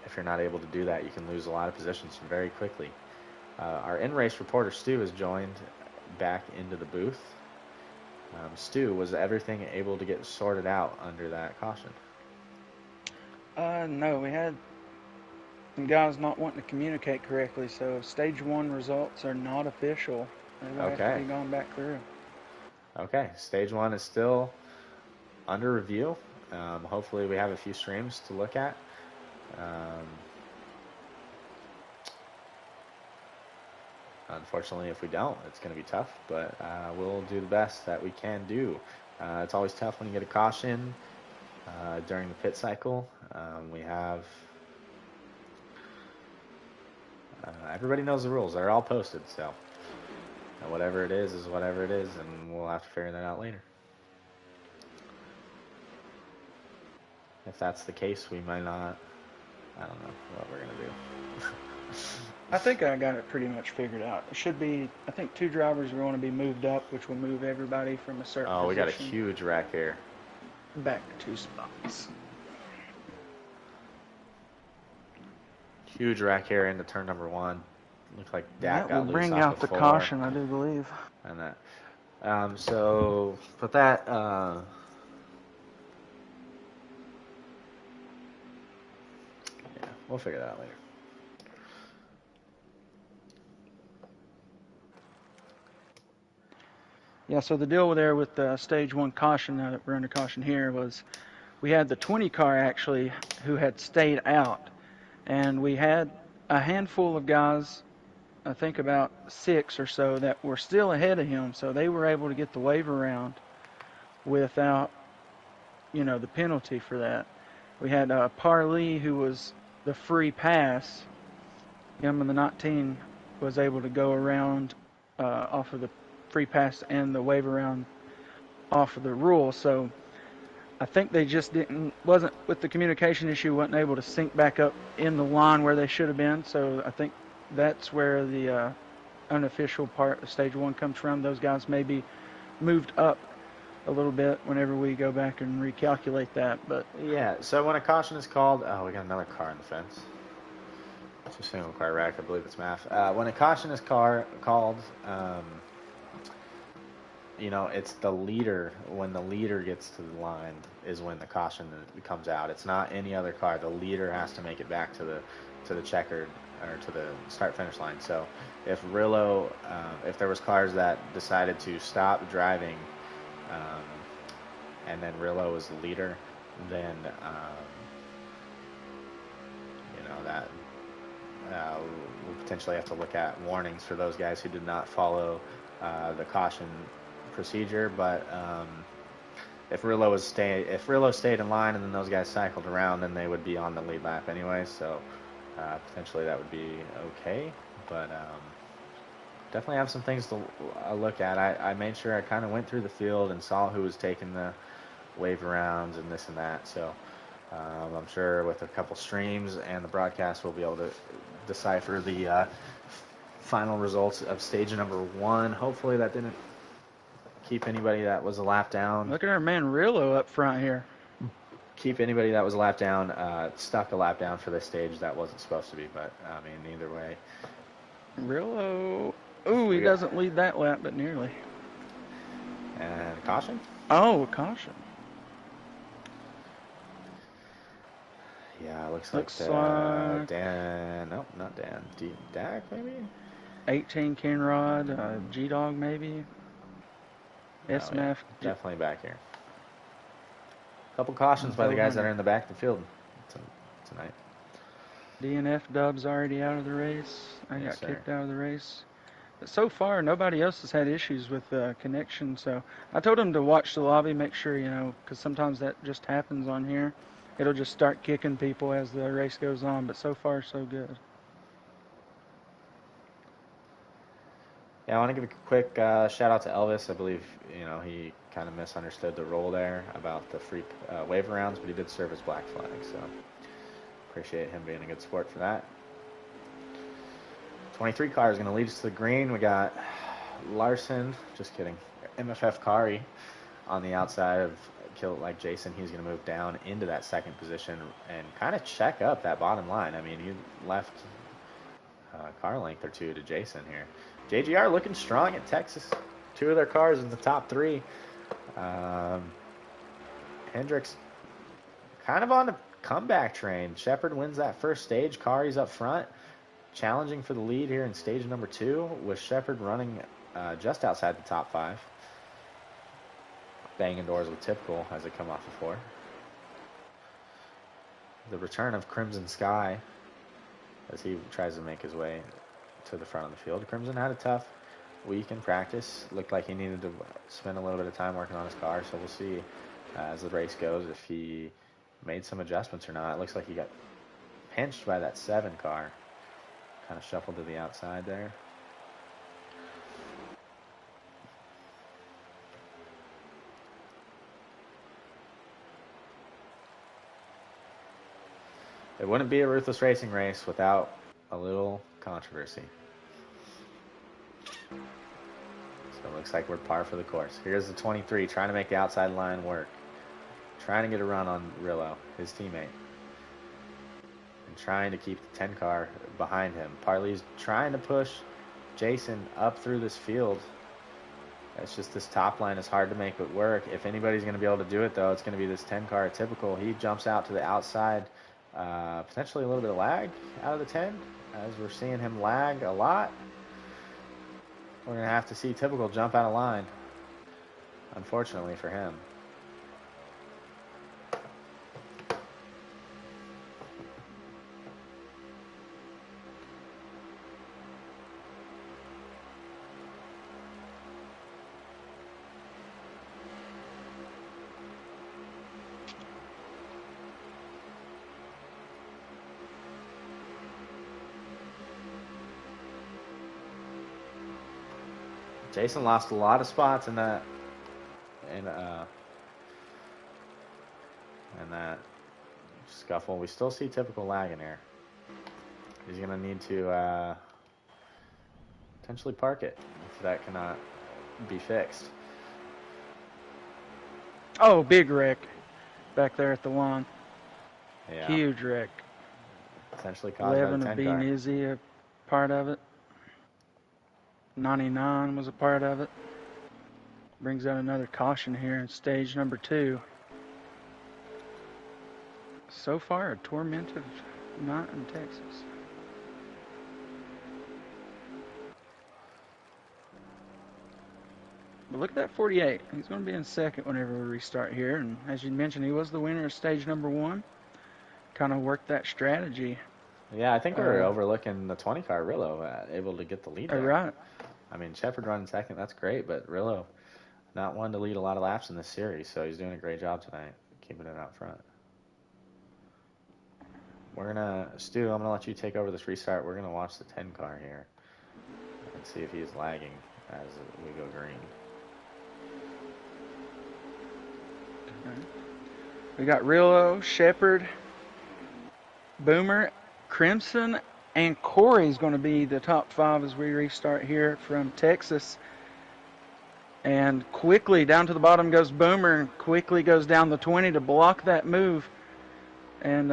Speaker 1: If you're not able to do that, you can lose a lot of positions very quickly. Our in-race reporter, Stu, has joined back into the booth. Stu, was everything able to get sorted out under that caution?
Speaker 2: No, we had And guys not wanting to communicate correctly, so stage 1 results are not official. They will have to
Speaker 1: Okay.
Speaker 2: be gone back through.
Speaker 1: Okay. Stage 1 is still under review. Hopefully, we have a few streams to look at. Unfortunately, if we don't, it's going to be tough, but we'll do the best that we can do. It's always tough when you get a caution during the pit cycle. We have everybody knows the rules. They're all posted, so whatever it is whatever it is, and we'll have to figure that out later. If that's the case, we might not. I don't know what we're going to do.
Speaker 2: I think I got it pretty much figured out. It should be, I think 2 drivers are going to be moved up, which will move everybody from a certain position.
Speaker 1: We got a huge wreck here.
Speaker 2: Back 2 spots.
Speaker 1: Huge wreck here into turn number 1. Looks like Dak got loose
Speaker 2: bring
Speaker 1: off
Speaker 2: out
Speaker 1: the
Speaker 2: the caution, I do believe.
Speaker 1: And that. So, put that. Yeah, we'll figure that out later.
Speaker 2: Yeah, so the deal there with the stage 1 caution, now that we're under caution here, was we had the 20 car actually who had stayed out. And we had a handful of guys, I think about 6 or so, that were still ahead of him. So they were able to get the wave around without, the penalty for that. We had Parley, who was the free pass. Him and the 19 was able to go around off of the free pass and the wave around off of the rule. So I think they just wasn't with the communication issue, wasn't able to sync back up in the line where they should have been. So I think that's where the unofficial part of stage 1 comes from. Those guys may be moved up a little bit whenever we go back and recalculate that. But
Speaker 1: yeah, so when a caution is called, we got another car in the fence. It's a single car wreck, I believe it's math. When a caution is called, it's the leader. When the leader gets to the line is when the caution comes out. It's not any other car. The leader has to make it back to the checkered or to the start finish line. So if Rillo, if there was cars that decided to stop driving, and then Rillo was the leader, then that we'll potentially have to look at warnings for those guys who did not follow the caution procedure. But if Rillo stayed in line and then those guys cycled around, then they would be on the lead lap anyway. So potentially that would be okay. But definitely have some things to look at. I made sure I kind of went through the field and saw who was taking the wave arounds and this and that. So I'm sure with a couple streams and the broadcast, we'll be able to decipher the final results of stage number 1. Hopefully that didn't keep anybody that was a lap down.
Speaker 2: Look at our man Rillo up front here.
Speaker 1: Keep anybody that was a lap down, stuck a lap down for this stage that wasn't supposed to be. But, either way.
Speaker 2: Rillo. Ooh, he doesn't lead that lap, but nearly.
Speaker 1: And caution?
Speaker 2: Oh, caution.
Speaker 1: Yeah, looks like Dan. Nope, not Dan. Dak, maybe?
Speaker 2: 18 Kenrod, G-Dog, maybe? SMF.
Speaker 1: Yeah, definitely back here. A couple cautions by the guys that are in the back of the field tonight.
Speaker 2: DNF Dub's already out of the race. I got kicked out of the race. But so far, nobody else has had issues with connection. So I told him to watch the lobby, make sure, because sometimes that just happens on here. It'll just start kicking people as the race goes on. But so far, so good.
Speaker 1: Yeah, I want to give a quick shout out to Elvis. I believe he kind of misunderstood the rule there about the free wave rounds, but he did serve his black flag. So appreciate him being a good sport for that. 23 car is going to lead us to the green. We got Larson, just kidding, MFF Kari on the outside of Kill It Like Jason. He's going to move down into that second position and kind of check up that bottom line. I mean, he left car length or two to Jason here. JGR looking strong at Texas. 2 of their cars in the top 3. Hendricks kind of on the comeback train. Shepard wins that first stage. Kari's up front, challenging for the lead here in stage number 2, with Shepard running just outside the top 5. Banging doors with Typical as they come off the 4. The return of Crimson Sky as he tries to make his way to the front of the field. Crimson had a tough week in practice. Looked like he needed to spend a little bit of time working on his car, so we'll see as the race goes if he made some adjustments or not. It looks like he got pinched by that 7 car. Kind of shuffled to the outside there. It wouldn't be a Ruthless Racing race without a little controversy. So it looks like we're par for the course. Here's the 23 trying to make the outside line work. Trying to get a run on Rillo, his teammate. And trying to keep the 10 car behind him. Parley's trying to push Jason up through this field. It's just this top line is hard to make it work. If anybody's going to be able to do it, though, it's going to be this 10 car Typical. He jumps out to the outside. Potentially a little bit of lag out of the 10, as we're seeing him lag a lot. We're going to have to see Typical jump out of line, unfortunately for him. Jason lost a lot of spots in that scuffle. We still see Typical lag in here. He's going to need to potentially park it if that cannot be fixed.
Speaker 2: Oh, big wreck back there at the lawn.
Speaker 1: Yeah.
Speaker 2: Huge wreck.
Speaker 1: Potentially caused by the 10
Speaker 2: 11 of B
Speaker 1: car.
Speaker 2: and Izzy a part of it. 99 was a part of it. Brings out another caution here in stage number 2. So far, a tormented night in Texas. But look at that 48. He's going to be in second whenever we restart here. And as you mentioned, he was the winner of stage number 1. Kind of worked that strategy.
Speaker 1: Yeah, I think we're overlooking the 20 car Rillo, able to get the lead there.
Speaker 2: Right.
Speaker 1: I mean, Shepard running second, that's great, but Rillo not one to lead a lot of laps in this series, so he's doing a great job tonight, keeping it out front. We're going to, Stu, I'm going to let you take over this restart. We're going to watch the 10 car here and see if he is lagging as we go green.
Speaker 2: Okay. We got Rillo, Shepard, Boomer, Crimson, and Corey's going to be the top 5 as we restart here from Texas. And quickly down to the bottom goes Boomer, and quickly goes down the 20 to block that move. And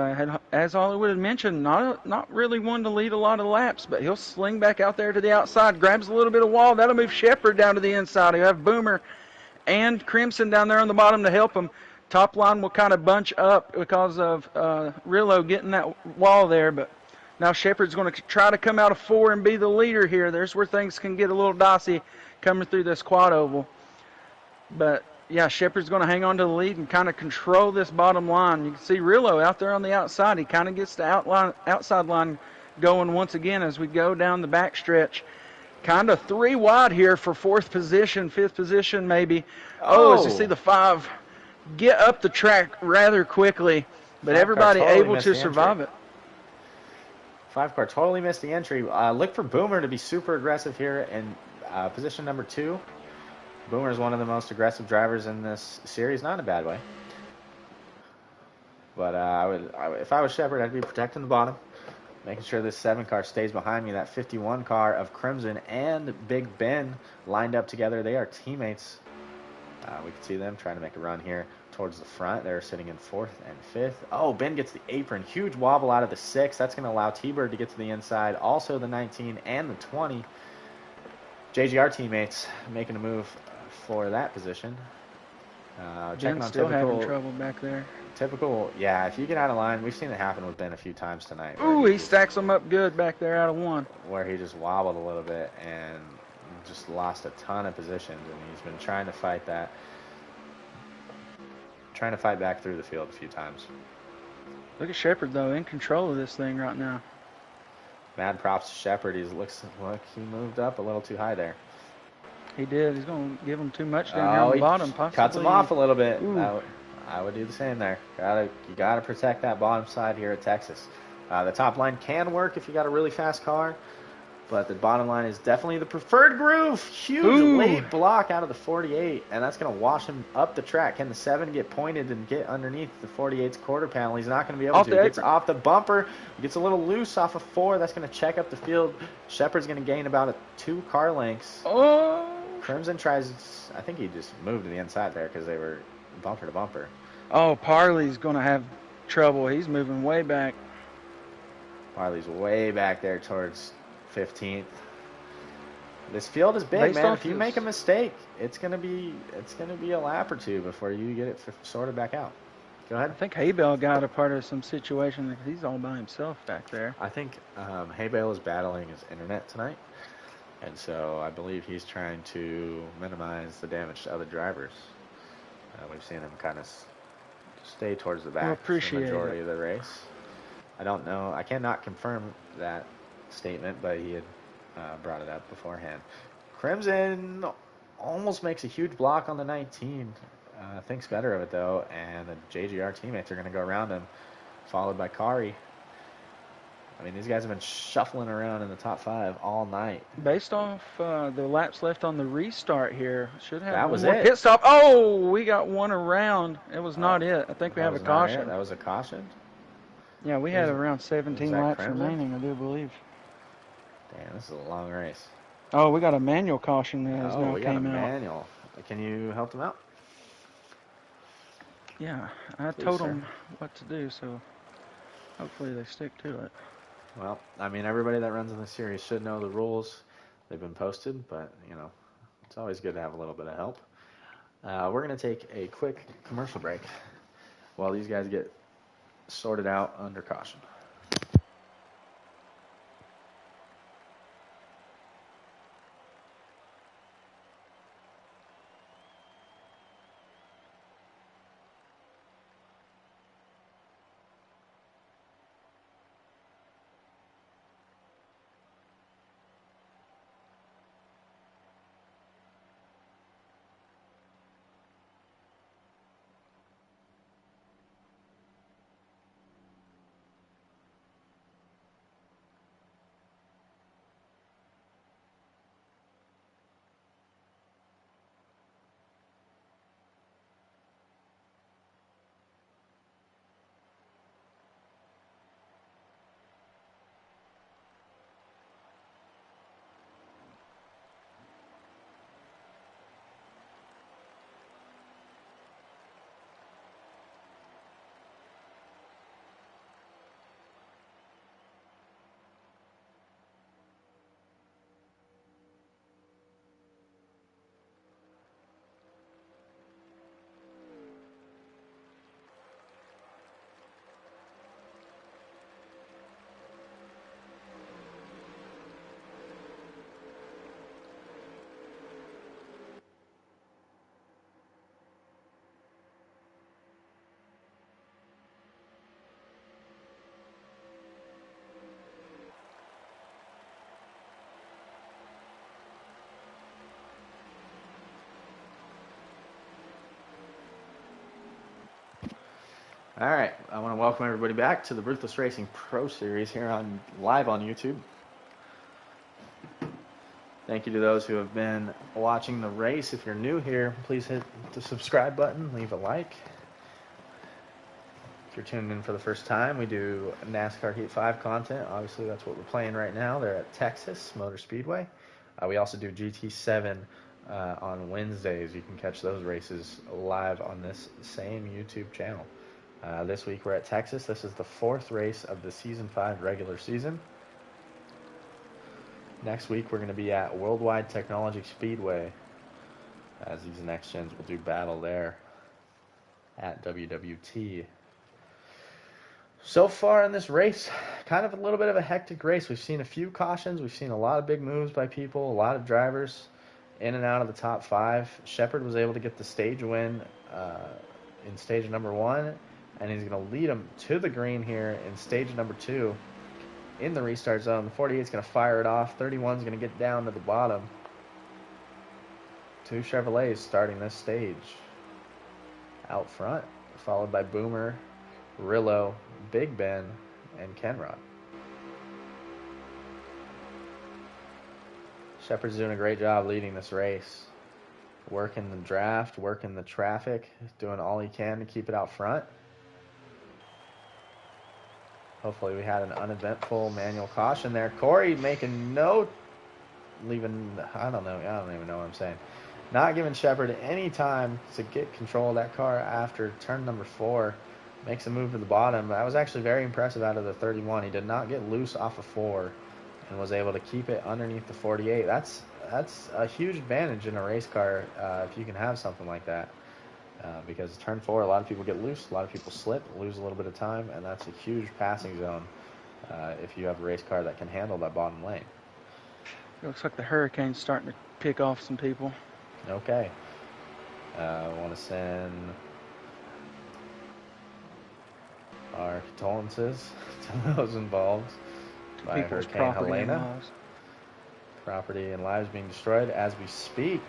Speaker 2: as Hollywood had mentioned, not really one to lead a lot of laps, but he'll sling back out there to the outside, grabs a little bit of wall. That'll move Shepard down to the inside. You have Boomer and Crimson down there on the bottom to help him. Top line will kind of bunch up because of Rillo getting that wall there, but now Shepard's going to try to come out of 4 and be the leader here. There's where things can get a little dicey coming through this quad oval. But, yeah, Shepard's going to hang on to the lead and kind of control this bottom line. You can see Rillo out there on the outside. He kind of gets the outside line going once again as we go down the back stretch. Kind of 3 wide here for 4th position, 5th position maybe. As you see the 5 get up the track rather quickly, but everybody
Speaker 1: totally
Speaker 2: able to survive it.
Speaker 1: 5 car totally missed the entry. Look for Boomer to be super aggressive here in position number 2. Boomer is one of the most aggressive drivers in this series, not in a bad way. But if I was Shepard, I'd be protecting the bottom, making sure this 7 car stays behind me. That 51 car of Crimson and Big Ben lined up together. They are teammates. We can see them trying to make a run here towards the front. They're sitting in 4th and 5th. Oh, Ben gets the apron. Huge wobble out of the 6. That's going to allow T-Bird to get to the inside. Also the 19 and the 20. JGR teammates making a move for that position. Checking on
Speaker 2: still
Speaker 1: Typical.
Speaker 2: having trouble back there.
Speaker 1: typical, yeah, if you get out of line, we've seen it happen with Ben a few times tonight
Speaker 2: Ooh, he stacks them up good back there out of one.
Speaker 1: where he just wobbled a little bit and just lost a ton of positions, and he's been trying to fight back through the field a few times.
Speaker 2: Look at Shepard, though, in control of this thing right now.
Speaker 1: Mad props to Shepard. He looks like he moved up a little too high there.
Speaker 2: He did. He's going to give him too much down here on the bottom, possibly.
Speaker 1: Cuts him off a little bit. I would do the same there. You gotta protect that bottom side here at Texas. The top line can work if you got a really fast car, but the bottom line is definitely the preferred groove. Huge late block out of the 48, and that's going to wash him up the track. Can the 7 get pointed and get underneath the 48's quarter panel? He's not going to be able to. He gets off the bumper. He gets a little loose off of 4. That's going to check up the field. Shepard's going to gain about 2 car lengths.
Speaker 2: Oh!
Speaker 1: Crimson tries, I think he just moved to the inside there because they were bumper to bumper.
Speaker 2: Oh, Parley's going to have trouble. He's moving way back.
Speaker 1: Parley's way back there towards 15th. This field is big, man. If you make a mistake, it's gonna be a lap or two before you get it sorted back out. Go ahead.
Speaker 2: I think Haybale got a part of some situation because he's all by himself back there.
Speaker 1: I think Haybale is battling his internet tonight, and so I believe he's trying to minimize the damage to other drivers. We've seen him kind of stay towards the back for the majority of the race. I don't know. I cannot confirm that statement, but he had brought it up beforehand. Crimson almost makes a huge block on the 19. Thinks better of it, though, and the JGR teammates are going to go around him, followed by Kari. I mean, these guys have been shuffling around in the top 5 all night.
Speaker 2: Based off the laps left on the restart here, should have
Speaker 1: that
Speaker 2: one more pit stop. Oh, we got one around. It was not it. I think we have a caution.
Speaker 1: That was a caution?
Speaker 2: Yeah, we had around 17 laps remaining, I do believe.
Speaker 1: Damn, this is a long race.
Speaker 2: Oh, we got a manual caution that has now came out.
Speaker 1: We got a manual. Can you help them out?
Speaker 2: Yeah, I told them what to do, so hopefully they stick to it.
Speaker 1: Well, I mean, everybody that runs in this series should know the rules. They've been posted, but, you know, it's always good to have a little bit of help. We're going to take a quick commercial break while these guys get sorted out under caution. All right, I want to welcome everybody back to the Ruthless Racing Pro Series here live on YouTube. Thank you to those who have been watching the race. If you're new here, please hit the subscribe button, leave a like. If you're tuned in for the first time, we do NASCAR Heat 5 content. Obviously, that's what we're playing right now. They're at Texas Motor Speedway. We also do GT7 on Wednesdays. You can catch those races live on this same YouTube channel. This week we're at Texas. This is the 4th race of the Season 5 regular season. Next week we're going to be at Worldwide Technology Speedway, as these next gens will do battle there at WWT So far in this race, kind of a little bit of a hectic race. We've seen a few cautions. We've seen a lot of big moves by people, a lot of drivers in and out of the top 5. Shepard was able to get the stage win in stage number 1, and he's going to lead them to the green here in stage number 2 in the restart zone. The 48 is going to fire it off. 31 is going to get down to the bottom. 2 Chevrolets starting this stage out front, followed by Boomer, Rillo, Big Ben, and Kenrod. Shepard's doing a great job leading this race. Working the draft, working the traffic, doing all he can to keep it out front. Hopefully we had an uneventful manual caution there. Corey making leaving, I don't even know what I'm saying. Not giving Shepard any time to get control of that car after turn number 4. Makes a move to the bottom. That was actually very impressive out of the 31. He did not get loose off of 4 and was able to keep it underneath the 48. That's a huge advantage in a race car if you can have something like that. Because turn 4, a lot of people get loose, a lot of people slip, lose a little bit of time, and that's a huge passing zone if you have a race car that can handle that bottom lane.
Speaker 2: It looks like the Hurricane's starting to pick off some people.
Speaker 1: Okay. I want to send our condolences to those involved by Hurricane Helena. Property and lives being destroyed as we speak.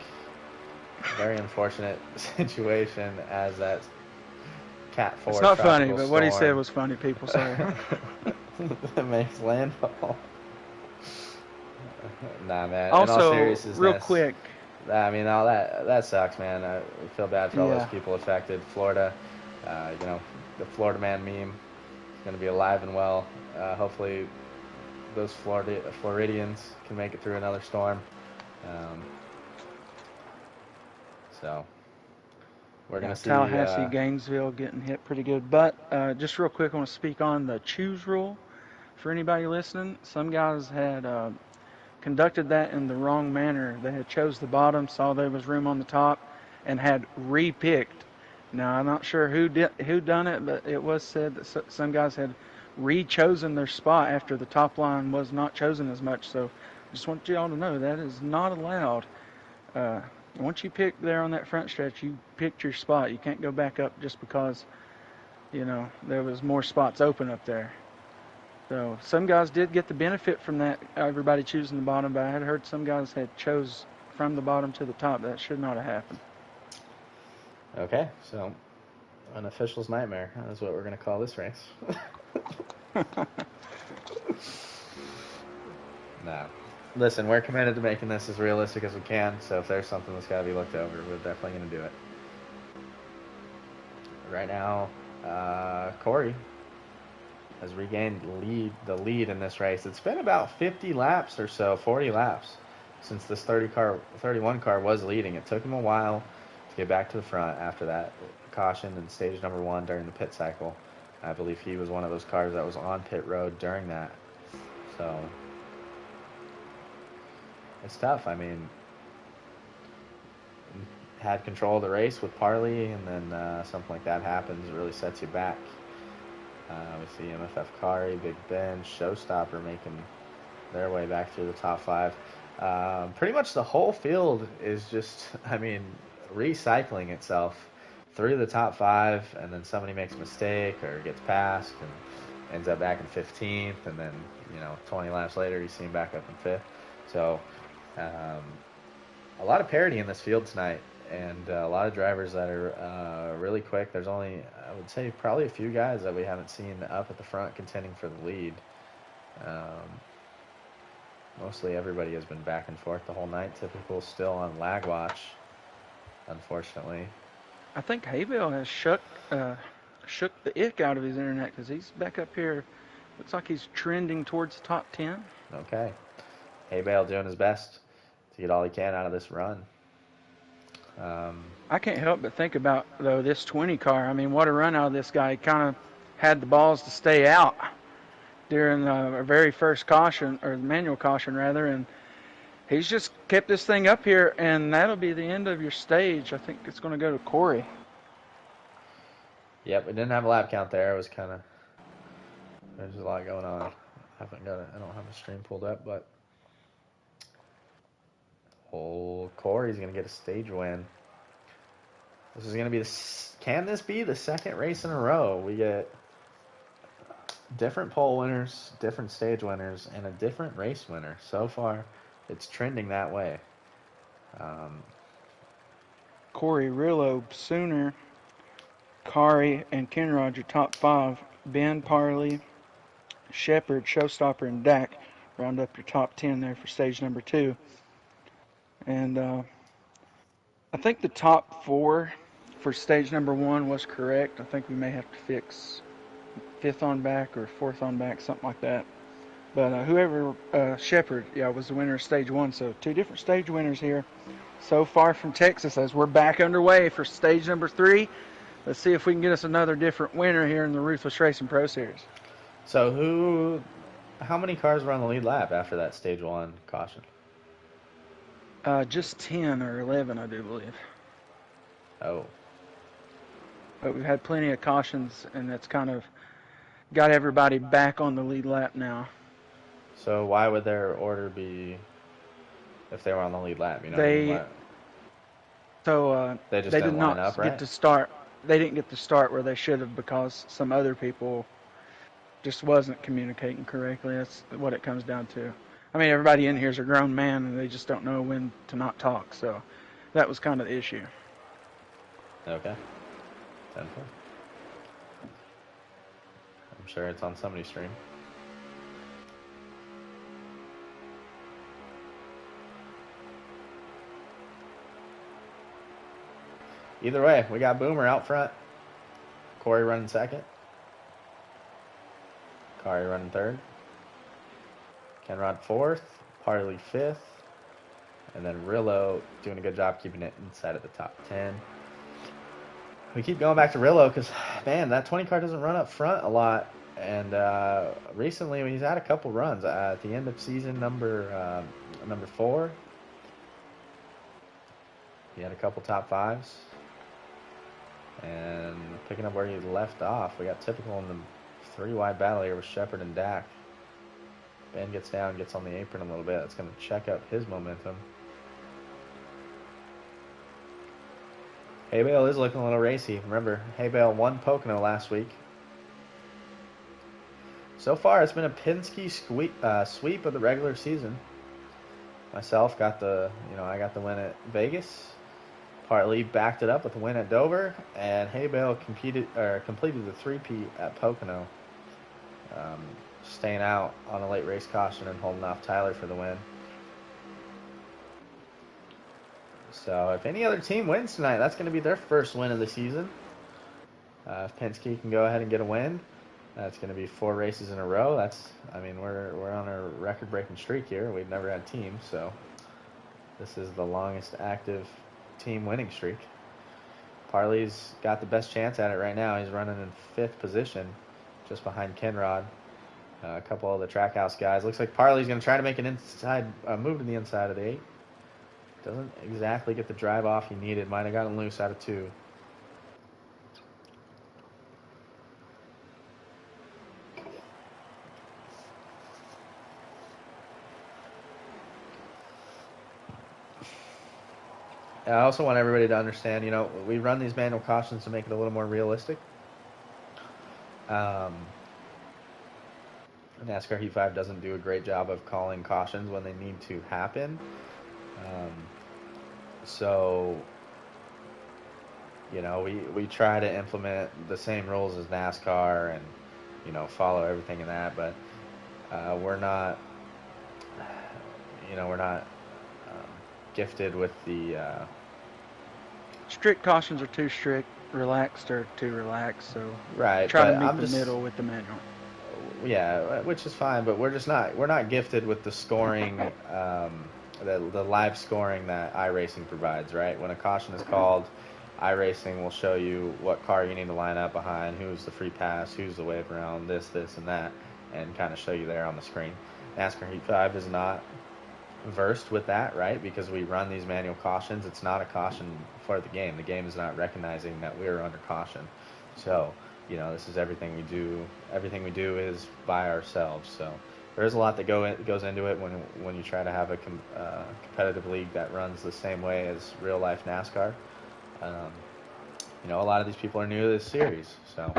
Speaker 1: Very unfortunate situation as that Cat 4
Speaker 2: It's not funny, but
Speaker 1: storm
Speaker 2: what he said was funny, people. Sorry.
Speaker 1: that makes landfall. Nah, man.
Speaker 2: Also,
Speaker 1: in all seriousness,
Speaker 2: real quick.
Speaker 1: I mean, all that sucks, man. I feel bad for all those people affected. Florida, the Florida man meme is going to be alive and well. Hopefully, those Floridians can make it through another storm. So we're going to see
Speaker 2: Tallahassee, Gainesville getting hit pretty good. But just real quick, I want to speak on the choose rule for anybody listening. Some guys had conducted that in the wrong manner. They had chose the bottom, saw there was room on the top, and had re-picked. Now, I'm not sure who done it, but it was said that some guys had re-chosen their spot after the top line was not chosen as much. So I just want you all to know that is not allowed. Once you pick there on that front stretch, you picked your spot. You can't go back up just because, there was more spots open up there. So some guys did get the benefit from that, everybody choosing the bottom, but I had heard some guys had chose from the bottom to the top. That should not have happened.
Speaker 1: Okay, so an official's nightmare. That's what we're going to call this race. No. Listen, we're committed to making this as realistic as we can, so if there's something that's got to be looked over, we're definitely going to do it. Right now, Corey has regained the lead in this race. It's been about 50 laps or so, 40 laps, since this 31 car was leading. It took him a while to get back to the front after that caution in stage number 1 during the pit cycle. I believe he was one of those cars that was on pit road during that. So it's tough. I mean, had control of the race with Parley, and then something like that happens, it really sets you back. We see MFF Kari, Big Ben, Showstopper making their way back through the top 5. Pretty much the whole field is just, recycling itself through the top 5, and then somebody makes a mistake or gets passed and ends up back in 15th, and then 20 laps later you see him back up in 5th. So a lot of parity in this field tonight, and a lot of drivers that are really quick. There's only, I would say, probably a few guys that we haven't seen up at the front contending for the lead. Mostly everybody has been back and forth the whole night. Typical still on lag watch, unfortunately.
Speaker 2: I think Hayville has shook the ick out of his internet, because he's back up here. Looks like he's trending towards the top 10.
Speaker 1: Okay. Haybale doing his best to get all he can out of this run.
Speaker 2: I can't help but think about, though, this 20 car. I mean, what a run out of this guy. He kind of had the balls to stay out during our very first caution, or the manual caution, rather, and he's just kept this thing up here, and that'll be the end of your stage. I think it's going to go to Corey.
Speaker 1: Yep, we didn't have a lap count there. It was kind of There's a lot going on. I don't have a stream pulled up, but Corey's gonna get a stage win. This is gonna be can this be the second race in a row? We get different pole winners, different stage winners, and a different race winner. So far, it's trending that way.
Speaker 2: Corey, Rillo, Sooner, Kari, and Kenrod, your top 5. Ben, Parley, Shepard, Showstopper, and Dak round up your top 10 there for stage number 2. And I think the top 4 for stage number 1 was correct. I think we may have to fix 5th on back or 4th on back, something like that. But whoever, Shepard, was the winner of stage 1. So 2 different stage winners here so far from Texas as we're back underway for stage number 3. Let's see if we can get us another different winner here in the Ruthless Racing Pro Series.
Speaker 1: So how many cars were on the lead lap after that stage 1 caution?
Speaker 2: Just 10 or 11, I do believe.
Speaker 1: Oh.
Speaker 2: But we've had plenty of cautions, and that's kind of got everybody back on the lead lap now.
Speaker 1: So why would their order be if they were on the lead lap? You know,
Speaker 2: they
Speaker 1: just
Speaker 2: they
Speaker 1: didn't
Speaker 2: did
Speaker 1: line
Speaker 2: not
Speaker 1: up, right?
Speaker 2: get to start. They didn't get to start where they should have because some other people just wasn't communicating correctly. That's what it comes down to. I mean, everybody in here is a grown man, and they just don't know when to not talk. So that was kind of the issue.
Speaker 1: Okay. 10-4. I'm sure it's on somebody's stream. Either way, we got Boomer out front. Corey running second. Kari running third. Kenrod fourth. Parley fifth. And then Rillo doing a good job keeping it inside of the top 10. We keep going back to Rillo because, man, that 20 car doesn't run up front a lot. And recently he's had a couple runs. At the end of season number 4, he had a couple top 5s. And picking up where he left off, we got typical in the 3-wide battle here with Shepard and Dak. Ben gets down, gets on the apron a little bit. That's going to check up his momentum. Haybale is looking a little racy. Remember, Haybale won Pocono last week. So far, it's been a Penske sweep of the regular season. Myself got the win at Vegas. Partly backed it up with a win at Dover, and Haybale completed the 3-peat at Pocono, staying out on a late race caution and holding off Tyler for the win. So if any other team wins tonight, that's going to be their first win of the season. If Penske can go ahead and get a win, that's going to be 4 races in a row. We're on a record-breaking streak here. We've never had teams, so this is the longest active team winning streak. Parley's got the best chance at it right now. He's running in 5th position, just behind Kenrod. A couple of the Trackhouse guys. Looks like Parley's going to try to make an move to the inside of the 8. Doesn't exactly get the drive off he needed. Might have gotten loose out of 2. I also want everybody to understand, we run these manual cautions to make it a little more realistic. NASCAR Heat 5 doesn't do a great job of calling cautions when they need to happen. We try to implement the same rules as NASCAR and, follow everything in that, but we're not gifted with the
Speaker 2: strict cautions are too strict, relaxed are too relaxed. So
Speaker 1: right.
Speaker 2: Try to meet the middle with the manual.
Speaker 1: Yeah, which is fine, but we're not gifted with the scoring, the live scoring that iRacing provides. Right, when a caution is called, iRacing will show you what car you need to line up behind, who's the free pass, who's the wave around, this, and that, and kind of show you there on the screen. NASCAR Heat 5 is not versed with that, right? Because we run these manual cautions. It's not a caution for the game. The game is not recognizing that we're under caution. So this is everything we do. Everything we do is by ourselves. So there is a lot that goes into it when you try to have a competitive league that runs the same way as real life NASCAR. Um, a lot of these people are new to this series, so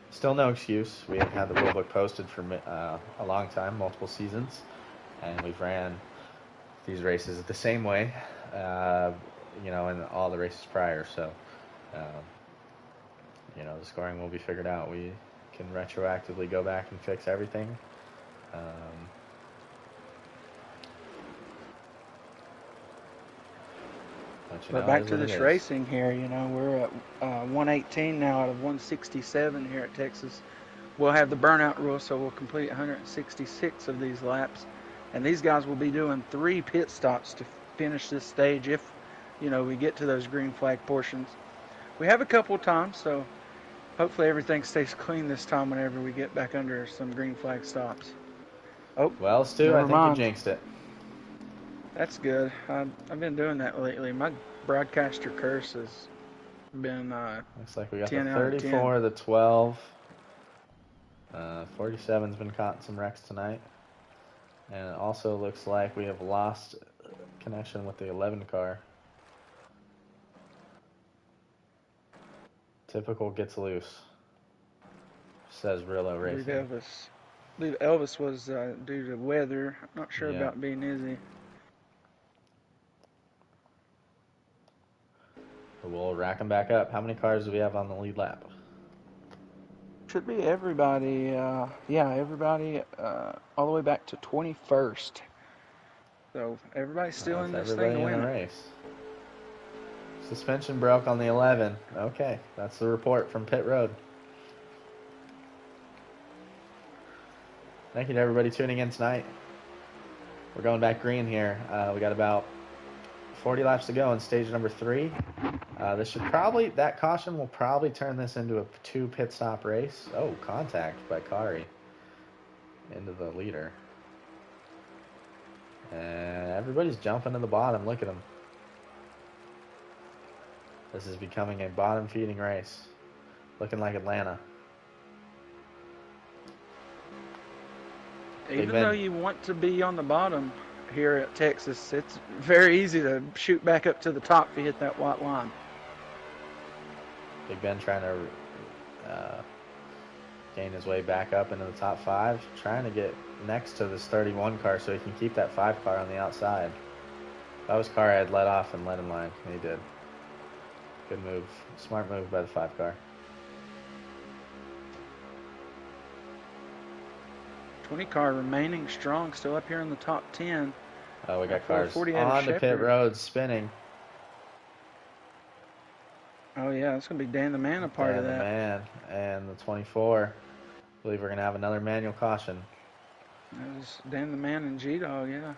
Speaker 1: still no excuse. We have had the rule book posted for a long time, multiple seasons, and we've ran these races the same way, in all the races prior. So, the scoring will be figured out. We can retroactively go back and fix everything.
Speaker 2: But back to this racing here, we're at 118 now out of 167 here at Texas. We'll have the burnout rule, so we'll complete 166 of these laps. And these guys will be doing 3 pit stops to finish this stage if, we get to those green flag portions. We have a couple times, so hopefully everything stays clean this time whenever we get back under some green flag stops. Oh,
Speaker 1: well, Stu, I think you jinxed it.
Speaker 2: That's good. I've been doing that lately. My broadcaster curse has been
Speaker 1: looks like we got
Speaker 2: 10
Speaker 1: the
Speaker 2: out of
Speaker 1: 34,
Speaker 2: 10.
Speaker 1: the 12. 47's been caught in some wrecks tonight. And it also looks like we have lost connection with the 11 car. Typical gets loose. Says Rillo Racing.
Speaker 2: I believe Elvis was due to weather. I'm not sure about being Izzy.
Speaker 1: We'll rack them back up. How many cars do we have on the lead lap?
Speaker 2: Should be everybody. Everybody all the way back to 21st. So everybody's still in this thing to win
Speaker 1: the race. Suspension broke on the 11. Okay, that's the report from pit road. Thank you to everybody tuning in tonight. We're going back green here. We got about 40 laps to go in stage number 3. That caution will probably turn this into a 2 pit stop race. Oh, contact by Kari into the leader. And everybody's jumping to the bottom. Look at them. This is becoming a bottom feeding race. Looking like Atlanta.
Speaker 2: Even though you want to be on the bottom here at Texas, it's very easy to shoot back up to the top if you hit that white line.
Speaker 1: Big Ben trying to gain his way back up into the top 5, trying to get next to this 31 car so he can keep that 5 car on the outside. If that was car I'd let off and let him line, and he did. Good move. Smart move by the 5 car.
Speaker 2: 20 car remaining strong, still up here in the top 10.
Speaker 1: Oh, we got cars on the pit road spinning.
Speaker 2: Oh, yeah, it's going to be Dan the Man a part of that.
Speaker 1: Dan the Man and the 24. I believe we're going to have another manual caution.
Speaker 2: That was Dan the Man and G-Dog, yeah.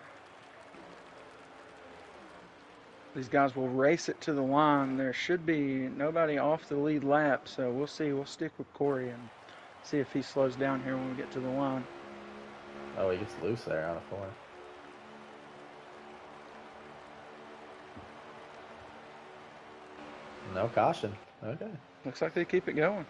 Speaker 2: These guys will race it to the line. There should be nobody off the lead lap, so we'll see. We'll stick with Corey and see if he slows down here when we get to the line.
Speaker 1: Oh, he gets loose there out of 4. No caution. Okay.
Speaker 2: Looks like they keep it going.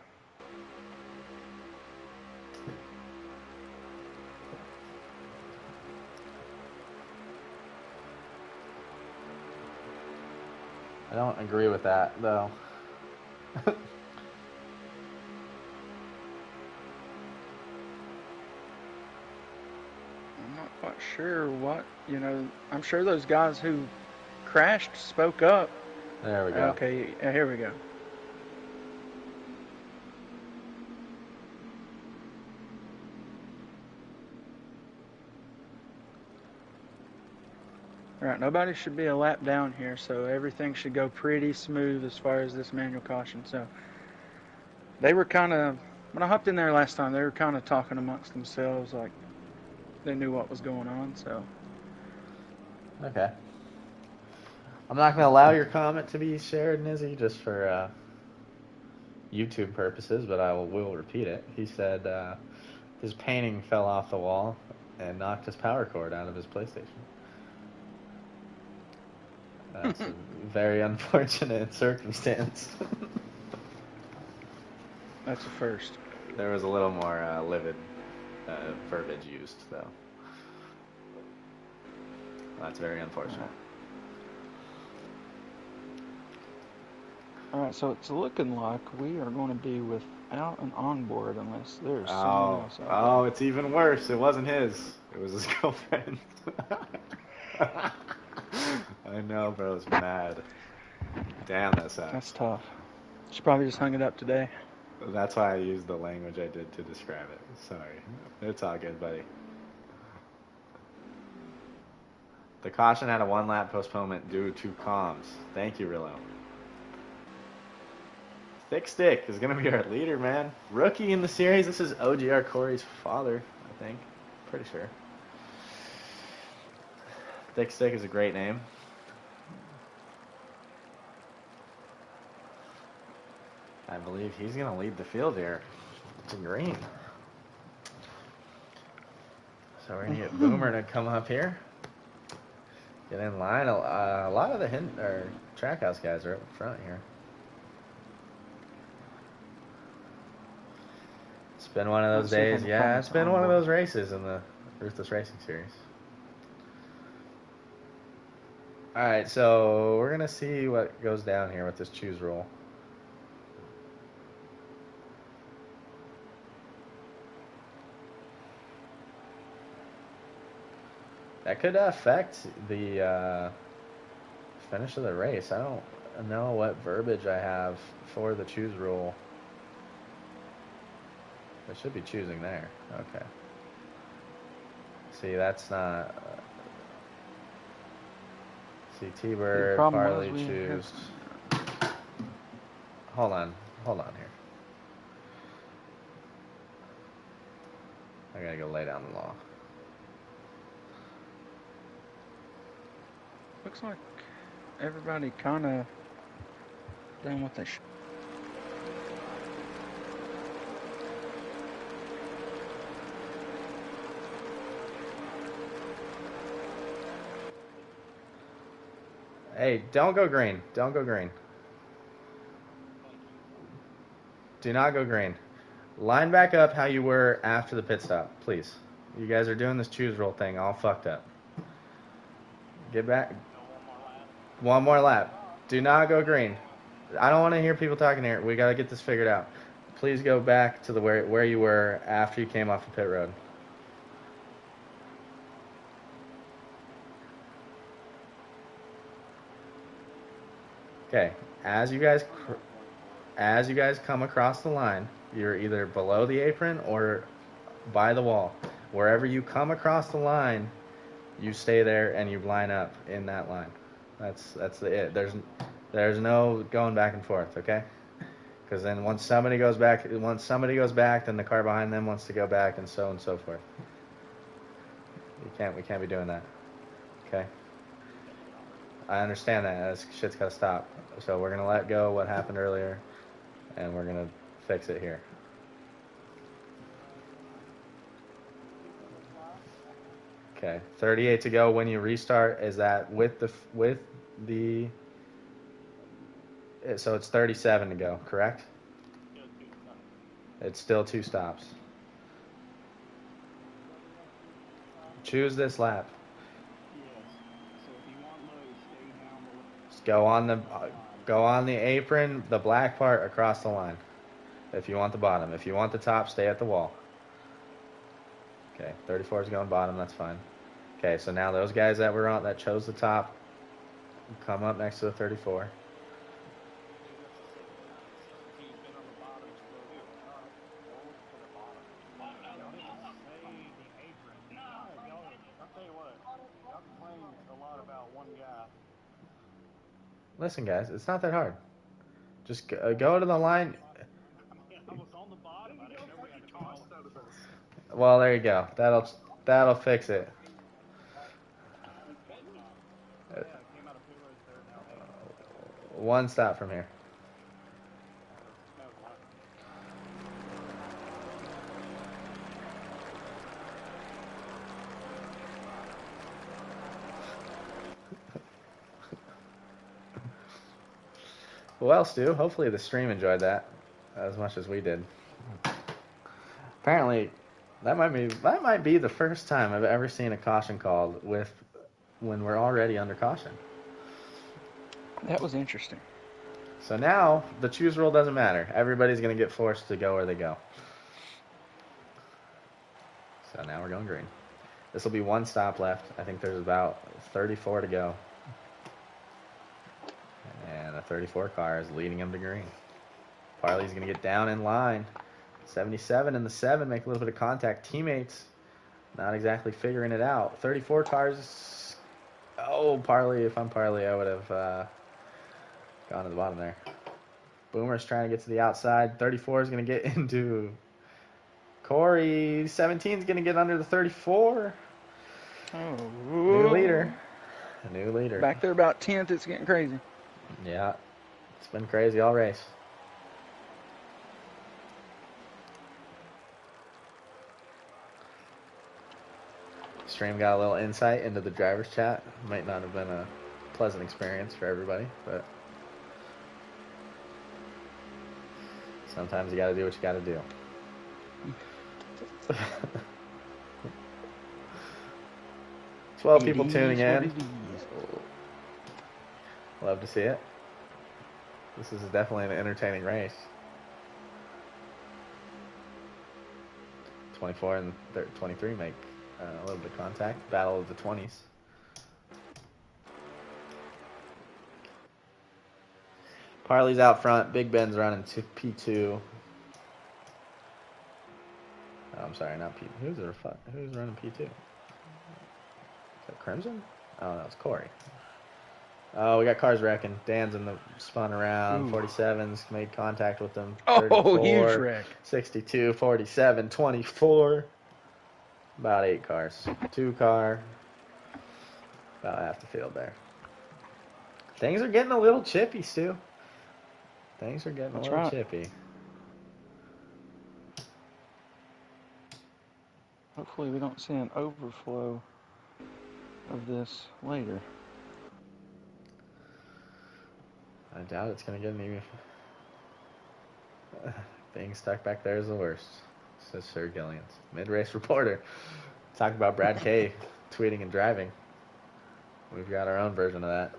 Speaker 1: I don't agree with that, though.
Speaker 2: I'm not quite sure what, I'm sure those guys who crashed spoke up.
Speaker 1: There we go.
Speaker 2: Okay, here we go. All right, nobody should be a lap down here, so everything should go pretty smooth as far as this manual caution. So they were kind of, when I hopped in there last time, they were kind of talking amongst themselves like they knew what was going on, so.
Speaker 1: Okay. I'm not going to allow your comment to be shared, Nizzy, just for YouTube purposes, but I will repeat it. He said his painting fell off the wall and knocked his power cord out of his PlayStation. That's a very unfortunate circumstance.
Speaker 2: That's the first.
Speaker 1: There was a little more livid verbiage used, though. That's very unfortunate.
Speaker 2: All right, so it's looking like we are going to be without an onboard unless there's someone
Speaker 1: Oh,
Speaker 2: else out
Speaker 1: oh,
Speaker 2: there.
Speaker 1: it's even worse. It wasn't his. It was his girlfriend. I know, bro. I was mad. Damn, that sucks.
Speaker 2: That's tough. She probably just hung it up today.
Speaker 1: That's why I used the language I did to describe it. Sorry. It's all good, buddy. The caution had a one-lap postponement due to comms. Thank you, Rillo. Thick Stick is going to be our leader, man. Rookie in the series. This is OGR Corey's father, I think. Pretty sure. Thick Stick is a great name. I believe he's going to lead the field here to green. So we're going to get Boomer to come up here. Get in line. A lot of the Trackhouse guys are up front here. It's been one of those days. Yeah, it's been one of those races in the Ruthless Racing Series. All right, so we're going to see what goes down here with this choose rule. That could affect the finish of the race. I don't know what verbiage I have for the choose rule. I should be choosing there. Okay. See, that's not... see, T-Bird, Parley, choose. Hold on here. I gotta go lay down the law.
Speaker 2: Looks like everybody kind of done what they should.
Speaker 1: Hey, don't go green. Don't go green. Do not go green. Line back up how you were after the pit stop, please. You guys are doing this choose roll thing all fucked up. Get back. One more lap. Do not go green. I don't want to hear people talking here. We got to get this figured out. Please go back to where you were after you came off the pit road. Okay, as you guys come across the line, you're either below the apron or by the wall. Wherever you come across the line, you stay there and you line up in that line. That's it. There's no going back and forth, okay? Because then once somebody goes back, then the car behind them wants to go back, and so forth. We can't be doing that. Okay? I understand that. This shit's got to stop. So we're going to let go what happened earlier, and we're going to fix it here. Okay, 38 to go when you restart. Is that with the so it's 37 to go, correct? It's still 2 stops. Choose this lap. Just go on the apron, the black part across the line. If you want the bottom. If you want the top, stay at the wall. Okay, 34 is going bottom, that's fine. Okay, so now those guys that chose the top come up next to the 34. Listen, guys, it's not that hard. Just go to the line.
Speaker 3: I was on the bottom. I didn't know we had to toss.
Speaker 1: Well, there you go. That'll fix it. One stop from here. Well, Stu, hopefully the stream enjoyed that. as much as we did. Apparently, that might be the first time I've ever seen a caution called when we're already under caution.
Speaker 2: That was interesting.
Speaker 1: So now the choose rule doesn't matter. Everybody's going to get forced to go where they go. So now we're going green. This will be one stop left. I think there's about 34 to go. And a 34 car is leading him to green. Parley's going to get down in line. 77 and the 7 make a little bit of contact. Teammates not exactly figuring it out. 34 cars. Oh, Parley. If I'm Parley, I would have gone to the bottom there. Boomer's trying to get to the outside. 34 is going to get into Corey. 17 is going to get under the 34.
Speaker 2: Oh.
Speaker 1: New leader. A new leader.
Speaker 2: Back there about 10th, it's getting crazy.
Speaker 1: Yeah. It's been crazy all race. Stream got a little insight into the driver's chat. Might not have been a pleasant experience for everybody, but sometimes you got to do what you got to do. 12 people tuning in. Love to see it. This is definitely an entertaining race. 24 and 23 make a little bit of contact. Battle of the 20s. Parley's out front. Big Ben's running to P2. Oh, I'm sorry, not P. Who's running P2? Is that Crimson? Oh, no, it's Corey. Oh, we got cars wrecking. Dan's in the spun around. 47's made contact with them.
Speaker 2: Oh, huge wreck.
Speaker 1: 62, 47, 24. About 8 cars. 2 car. About half the field there. Things are getting a little chippy, Stu. Things are getting a little chippy.
Speaker 2: Hopefully we don't see an overflow of this later.
Speaker 1: I doubt it's going to get any. Being stuck back there is the worst, says Sir Gillians. Mid-race reporter. Talk about Brad K tweeting and driving. We've got our own version of that.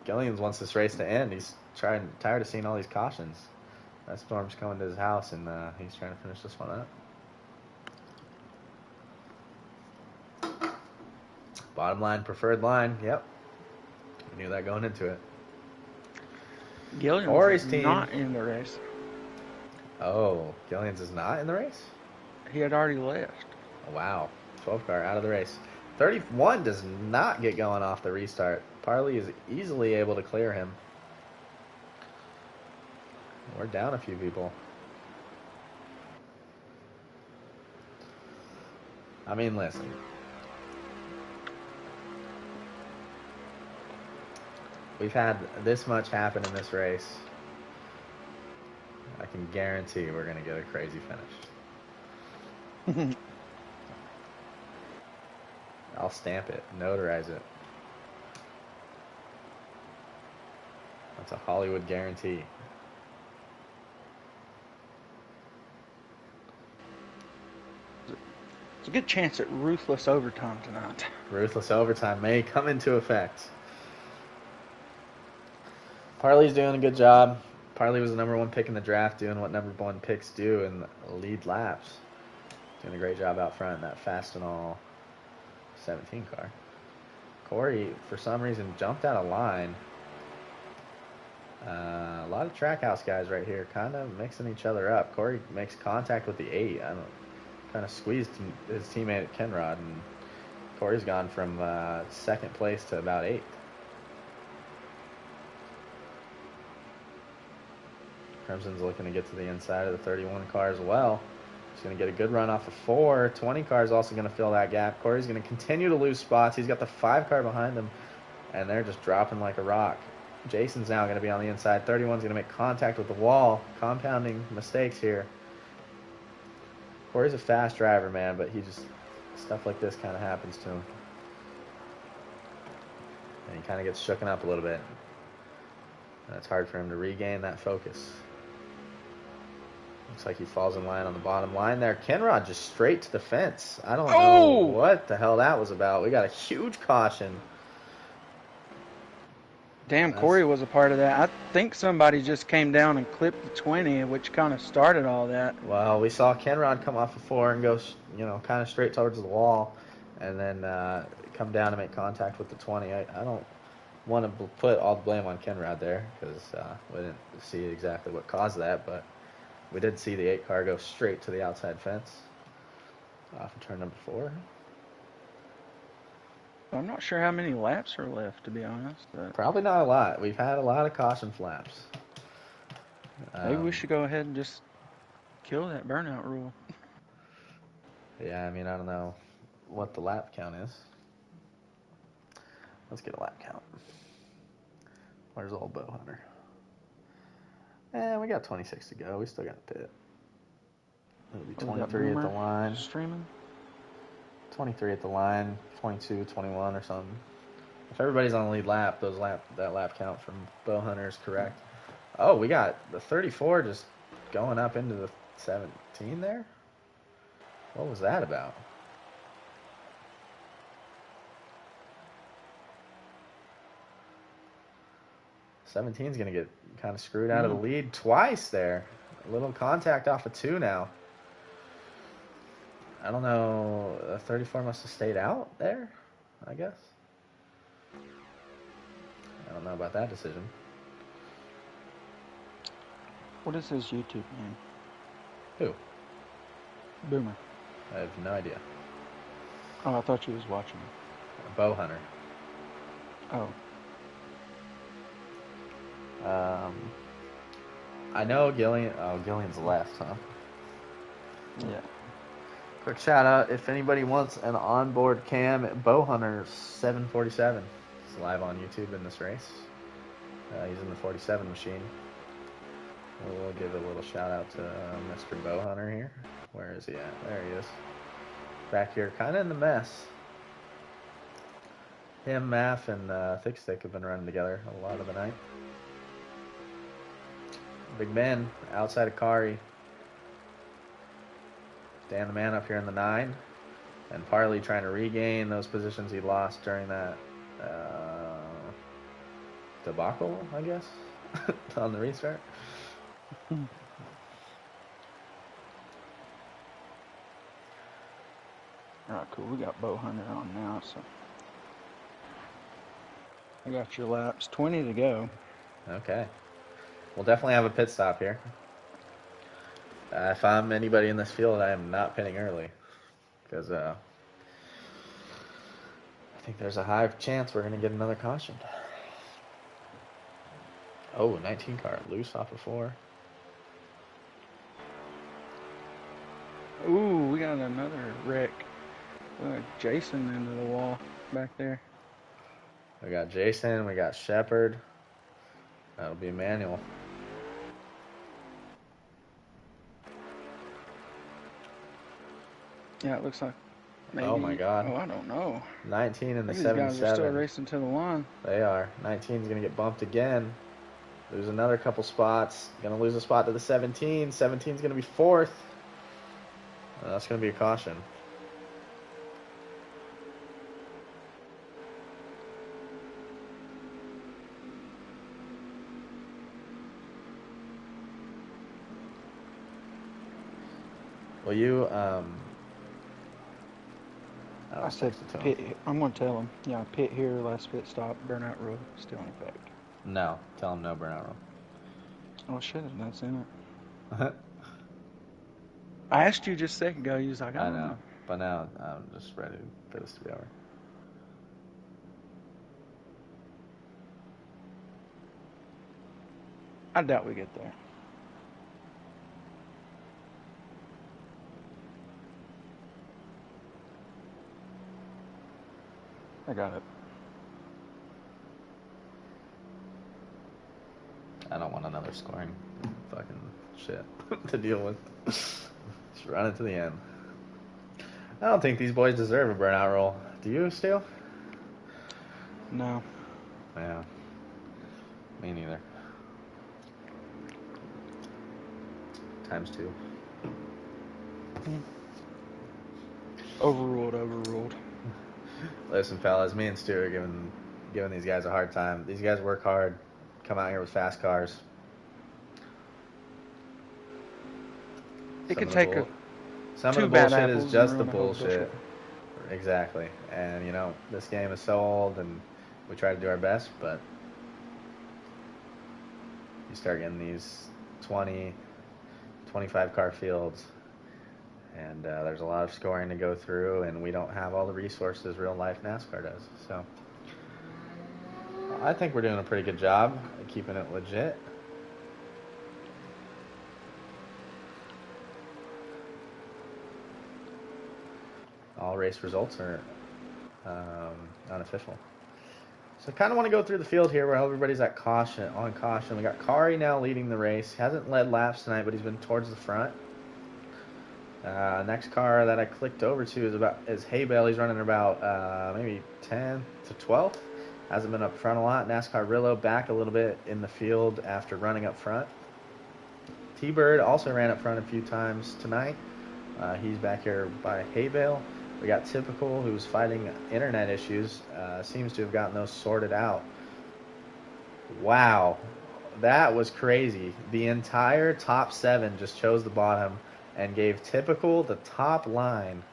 Speaker 1: Gillians wants this race to end. He's tired of seeing all these cautions. That storm's coming to his house, and he's trying to finish this one up. Bottom line, preferred line. Yep. We knew that going into it.
Speaker 2: Gillians is not in the race.
Speaker 1: Oh, Gillians is not in the race?
Speaker 2: He had already left.
Speaker 1: Wow. 12 car out of the race. 31 does not get going off the restart. Parley is easily able to clear him. We're down a few people. I mean, listen. We've had this much happen in this race. I can guarantee we're going to get a crazy finish. I'll stamp it, notarize it. That's a Hollywood guarantee.
Speaker 2: It's a good chance at Ruthless overtime tonight.
Speaker 1: Ruthless overtime may come into effect. Parley's doing a good job. Parley was the #1 pick in the draft, doing what #1 picks do in lead laps. Doing a great job out front in that Fastenal 17 car. Corey, for some reason, jumped out of line. A lot of Trackhouse guys right here kind of mixing each other up. Corey makes contact with the 8. Kind of squeezed his teammate Kenrod, and Corey's gone from second place to about 8th. Crimson's looking to get to the inside of the 31 car as well. He's going to get a good run off of 4. 20 car is also going to fill that gap. Corey's going to continue to lose spots. He's got the 5 car behind him, and they're just dropping like a rock. Jason's now going to be on the inside. 31's going to make contact with the wall, compounding mistakes here. Corey's a fast driver, man, but stuff like this kind of happens to him. And he kind of gets shooken up a little bit. And it's hard for him to regain that focus. Looks like he falls in line on the bottom line there. Kenrod just straight to the fence. I don't know
Speaker 2: Oh!
Speaker 1: what the hell that was about. We got a huge caution.
Speaker 2: Damn, Corey was a part of that. I think somebody just came down and clipped the 20, which kind of started all that.
Speaker 1: Well, we saw Kenrod come off the 4 and go, kind of straight towards the wall, and then come down and make contact with the 20. I don't want to put all the blame on Kenrod there because we didn't see exactly what caused that, but we did see the 8 car go straight to the outside fence off of turn number 4.
Speaker 2: I'm not sure how many laps are left, to be honest.
Speaker 1: Probably not a lot. We've had a lot of caution flaps.
Speaker 2: Maybe we should go ahead and just kill that burnout rule.
Speaker 1: Yeah, I mean, I don't know what the lap count is. Let's get a lap count. Where's old bow hunter? We got 26 to go. We still got a pit. It'll be 23 at the line.
Speaker 2: Streaming?
Speaker 1: 23 at the line, 22, 21 or something. If everybody's on the lead lap, that lap count from bow hunter is correct. Oh, we got the 34 just going up into the 17 there? What was that about? Seventeen's gonna get kind of screwed out of the lead twice there. A little contact off of 2 now. I don't know. 34 must have stayed out there, I guess. I don't know about that decision.
Speaker 2: What is his YouTube name?
Speaker 1: Who?
Speaker 2: Boomer.
Speaker 1: I have no idea.
Speaker 2: Oh, I thought you was watching.
Speaker 1: Bow hunter.
Speaker 2: Oh.
Speaker 1: I know Gillian. Oh, Gillian's left, huh?
Speaker 2: Yeah.
Speaker 1: Quick shout out if anybody wants an onboard cam at Bowhunter 747. It's live on YouTube in this race. He's in the 47 machine. We'll give a little shout out to Mr. Bowhunter here. Where is he at? There he is. Back here, kind of in the mess. Him, Math, and Thick Stick have been running together a lot of the night. Big Ben outside of Kari. Dan the Man up here in the 9. And Parley trying to regain those positions he lost during that debacle, I guess, on the restart.
Speaker 2: Alright, cool. We got Bow Hunter on now, so I got your laps. 20 to go.
Speaker 1: Okay. We'll definitely have a pit stop here. If I'm anybody in this field, I am not pitting early. Because I think there's a high chance we're going to get another caution. Oh, 19 car loose off of 4.
Speaker 2: Ooh, we got another wreck. Jason into the wall back there.
Speaker 1: We got Jason, we got Shepard. That'll be Emmanuel.
Speaker 2: Yeah, it looks like maybe.
Speaker 1: Oh my God.
Speaker 2: Oh, I don't know.
Speaker 1: 19 and the
Speaker 2: These guys are
Speaker 1: 77.
Speaker 2: still racing to the line.
Speaker 1: They are. 19 is going to get bumped again. Lose another couple spots. Going to lose a spot to the 17. 17 is going to be 4th. That's going to be a caution. Will you,
Speaker 2: I said pit. I'm going to tell him. Yeah, pit here, last pit stop, burnout rule, still in effect.
Speaker 1: No. Tell him no burnout rule.
Speaker 2: Oh, shit, that's in it. I asked you just a second ago. You was like, I don't know.
Speaker 1: But now I'm just ready for this to be over.
Speaker 2: I doubt we get there. I got it.
Speaker 1: I don't want another scoring fucking shit to deal with. Just run it to the end. I don't think these boys deserve a burnout roll. Do you, Steele?
Speaker 2: No.
Speaker 1: Yeah. Me neither. Times 2.
Speaker 2: Overruled.
Speaker 1: Listen, fellas, me and Stu are giving these guys a hard time. These guys work hard, come out here with fast cars.
Speaker 2: It could take
Speaker 1: some of
Speaker 2: two
Speaker 1: the
Speaker 2: bad
Speaker 1: bullshit
Speaker 2: apples
Speaker 1: is just
Speaker 2: and
Speaker 1: the
Speaker 2: ruin a whole
Speaker 1: bullshit. Exactly. And, you know, this game is so old, and we try to do our best, but you start getting these 20, 25 car fields, and there's a lot of scoring to go through, and we don't have all the resources real life NASCAR does. So I think we're doing a pretty good job of keeping it legit. All race results are unofficial. So I kind of want to go through the field here where everybody's on caution. We got Kari now leading the race. He hasn't led laps tonight, but he's been towards the front. Next car that I clicked over to is Haybale. He's running about maybe 10 to 12th. Hasn't been up front a lot. NASCAR Rillo back a little bit in the field after running up front. T-Bird also ran up front a few times tonight. He's back here by Haybale. We got Typical, who's fighting internet issues. Seems to have gotten those sorted out. Wow. That was crazy. The entire top 7 just chose the bottom and gave Typical the top line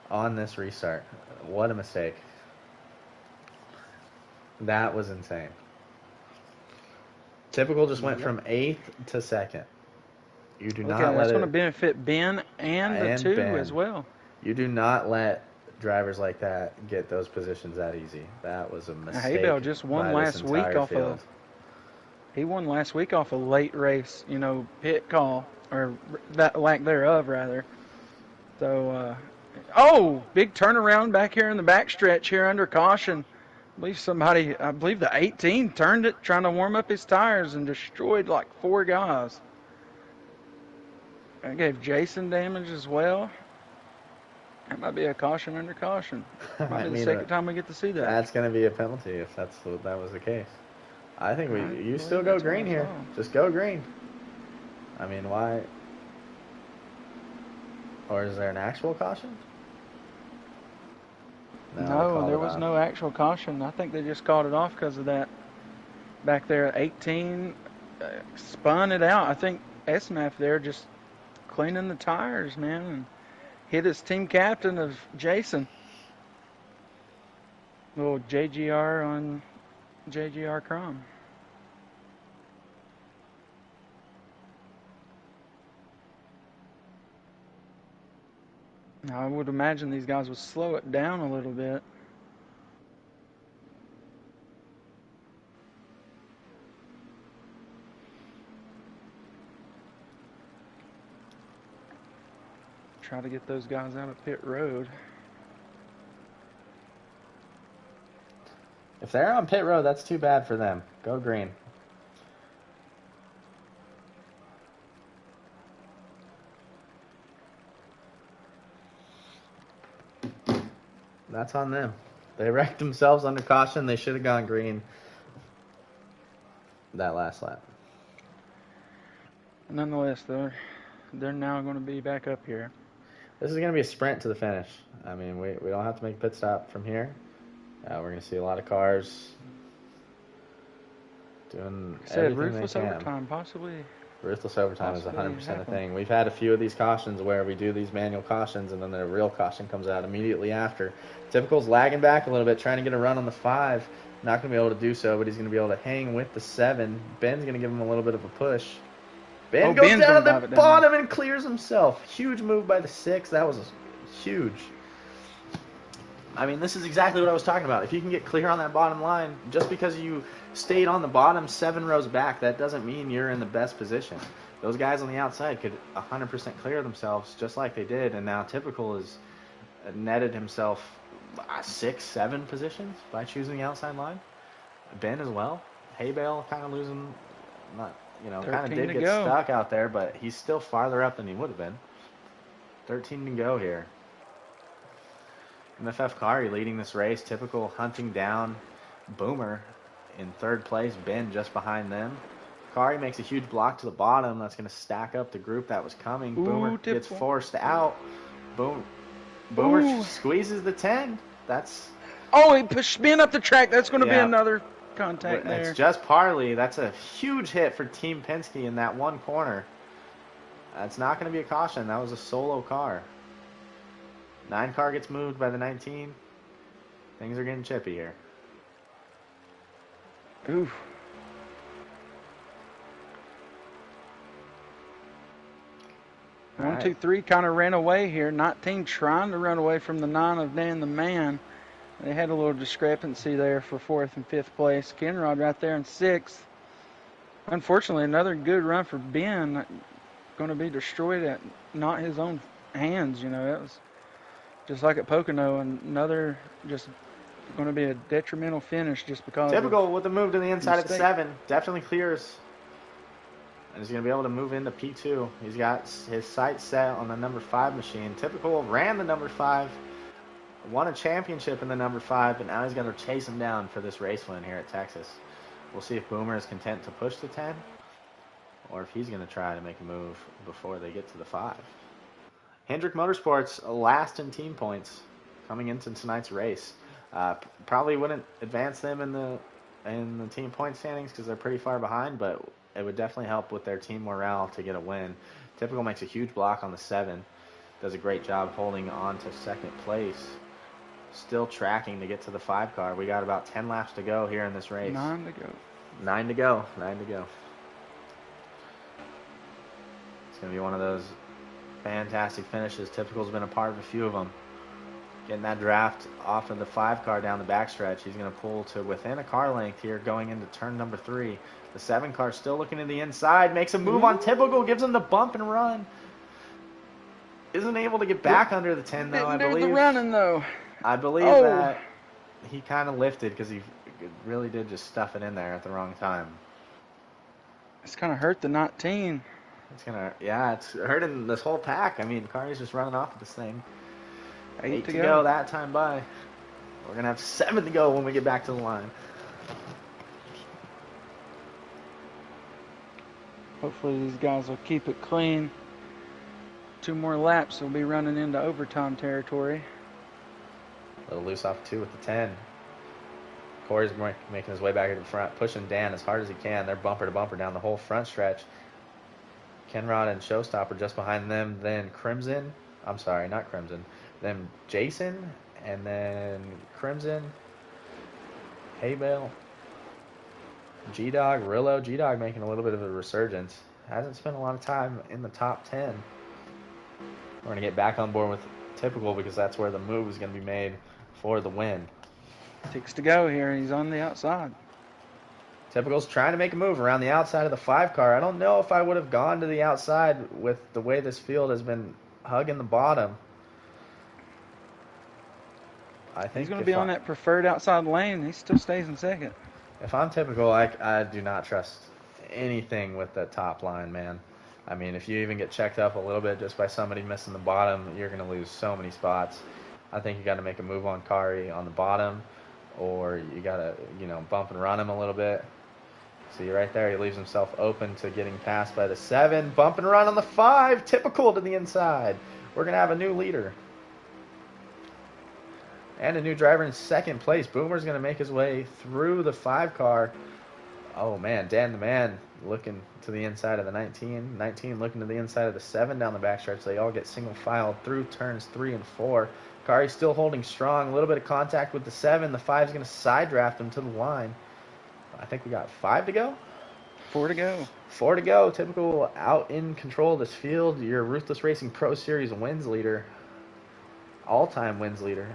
Speaker 1: on this restart. What a mistake. That was insane. Typical just went from 8th to 2nd. You do not let
Speaker 2: that's
Speaker 1: it...
Speaker 2: going to benefit Ben and the 2
Speaker 1: Ben
Speaker 2: as well.
Speaker 1: You do not let drivers like that get those positions that easy. That was a mistake.
Speaker 2: Haybale just won last week off
Speaker 1: field.
Speaker 2: He won last week off a late race, pit call, or that lack thereof, rather. So, big turnaround back here in the backstretch here under caution. I believe the 18 turned it trying to warm up his tires and destroyed like 4 guys. That gave Jason damage as well. That might be a caution under caution. Might be the second time we get to see that.
Speaker 1: That's going to be a penalty if that was the case. I think you still go green here. Just go green. I mean, why? Or is there an actual caution?
Speaker 2: No, there was no actual caution. I think they just called it off because of that. Back there at 18, spun it out. I think SMAF there just cleaning the tires, man, and hit his team captain of Jason. Little JGR on JGR Chrome. Now, I would imagine these guys would slow it down a little bit. Try to get those guys out of pit road.
Speaker 1: If they're on pit road, that's too bad for them. Go green. That's on them. They wrecked themselves under caution. They should have gone green that last lap.
Speaker 2: Nonetheless, they're now going to be back up here.
Speaker 1: This is going to be a sprint to the finish. I mean, we don't have to make a pit stop from here. We're going to see a lot of cars doing everything
Speaker 2: Ruthless
Speaker 1: they can.
Speaker 2: overtime, possibly.
Speaker 1: Ruthless overtime is 100% a thing. We've had a few of these cautions where we do these manual cautions and then the real caution comes out immediately after. Typical's lagging back a little bit, trying to get a run on the 5. Not going to be able to do so, but he's going to be able to hang with the 7. Ben's going to give him a little bit of a push. Ben goes down to the bottom and clears himself. Huge move by the 6. That was huge. I mean, this is exactly what I was talking about. If you can get clear on that bottom line, just because you stayed on the bottom 7 rows back, that doesn't mean you're in the best position. Those guys on the outside could 100% clear themselves just like they did, and now Typical has netted himself 6, 7 positions by choosing the outside line. Ben as well. Haybale kind of losing, kind of did get stuck out there, but he's still farther up than he would have been. 13 to go here. MFF Kari leading this race. Typical hunting down Boomer in 3rd place. Ben just behind them. Kari makes a huge block to the bottom. That's going to stack up the group that was coming.
Speaker 2: Ooh,
Speaker 1: Boomer gets
Speaker 2: typical.
Speaker 1: forced out. Boomer
Speaker 2: Ooh.
Speaker 1: squeezes the 10. That's...
Speaker 2: Oh, he pushed spin up the track. That's going to be
Speaker 1: Yeah.
Speaker 2: another contact there.
Speaker 1: It's just Parley. That's a huge hit for Team Penske in that one corner. That's not going to be a caution. That was a solo car. 9 car gets moved by the 19. Things are getting chippy here.
Speaker 2: Oof.
Speaker 1: All
Speaker 2: 1,
Speaker 1: right.
Speaker 2: 2, 3 kind of ran away here. 19 trying to run away from the 9 of Dan the Man. They had a little discrepancy there for 4th and 5th place. Kenrod right there in 6th. Unfortunately, another good run for Ben. Going to be destroyed at not his own hands. You know, it was just like at Pocono. Another just going to be a detrimental finish just because.
Speaker 1: Typical with the move to the inside of the
Speaker 2: mistake.
Speaker 1: 7. Definitely clears. And he's going to be able to move into P2. He's got his sights set on the number 5 machine. Typical ran the number 5. Won a championship in the number 5. But now he's going to chase him down for this race win here at Texas. We'll see if Boomer is content to push the 10. Or if he's going to try to make a move before they get to the 5. Hendrick Motorsports last in team points coming into tonight's race. Probably wouldn't advance them in the team point standings because they're pretty far behind, but it would definitely help with their team morale to get a win. Typical makes a huge block on the 7. Does a great job holding on to second place. Still tracking to get to the 5 car. We got about 10 laps to go here in this race.
Speaker 2: 9 to go.
Speaker 1: 9 to go. 9 to go. It's going to be one of those fantastic finishes. Typical's been a part of a few of them. Getting that draft off of the 5 car down the backstretch. He's going to pull to within a car length here going into turn number 3. The 7 car still looking to the inside. Makes a move on Typical. Gives him the bump and run. Isn't able to get back under the 10 though, I
Speaker 2: Didn't
Speaker 1: believe.
Speaker 2: do the running though.
Speaker 1: I believe
Speaker 2: Oh.
Speaker 1: that he kind of lifted because he really did just stuff it in there at the wrong time.
Speaker 2: It's kind of hurt the 19.
Speaker 1: It's hurting this whole pack. I mean, Kari's just running off with this thing.
Speaker 2: 8
Speaker 1: to go that time by. We're going to have 7 to go when we get back to the line.
Speaker 2: Hopefully these guys will keep it clean. 2 more laps, we'll be running into overtime territory.
Speaker 1: A little loose off 2 with the 10. Corey's making his way back to the front, pushing Dan as hard as he can. They're bumper to bumper down the whole front stretch. Kenrod and Showstopper just behind them. Then Crimson. I'm sorry, not Crimson. Then Jason. And then Crimson. Haybale. G-Dog. Rillo. G-Dog making a little bit of a resurgence. Hasn't spent a lot of time in the top 10. We're going to get back on board with Typical because that's where the move is going to be made for the win.
Speaker 2: 6 to go here. He's on the outside.
Speaker 1: Typical's trying to make a move around the outside of the 5 car. I don't know if I would have gone to the outside with the way this field has been hugging the bottom. I think
Speaker 2: He's going to be on that preferred outside lane. He still stays in second.
Speaker 1: If I'm Typical, I do not trust anything with the top line, man. I mean, if you even get checked up a little bit just by somebody missing the bottom, you're going to lose so many spots. I think you got to make a move on Kari on the bottom, or you got to, bump and run him a little bit. See right there, he leaves himself open to getting passed by the 7. Bump and run on the 5. Typical to the inside. We're going to have a new leader. And a new driver in second place. Boomer's going to make his way through the 5 car. Oh, man. Dan the Man looking to the inside of the 19. 19 looking to the inside of the 7 down the backstretch. They all get single filed through turns 3 and 4. Kari's still holding strong. A little bit of contact with the 7. The 5's going to side draft him to the line. I think we got 5 to go.
Speaker 2: 4 to go.
Speaker 1: 4 to go. Typical out in control of this field. Your Ruthless Racing Pro Series wins leader. All-time wins leader.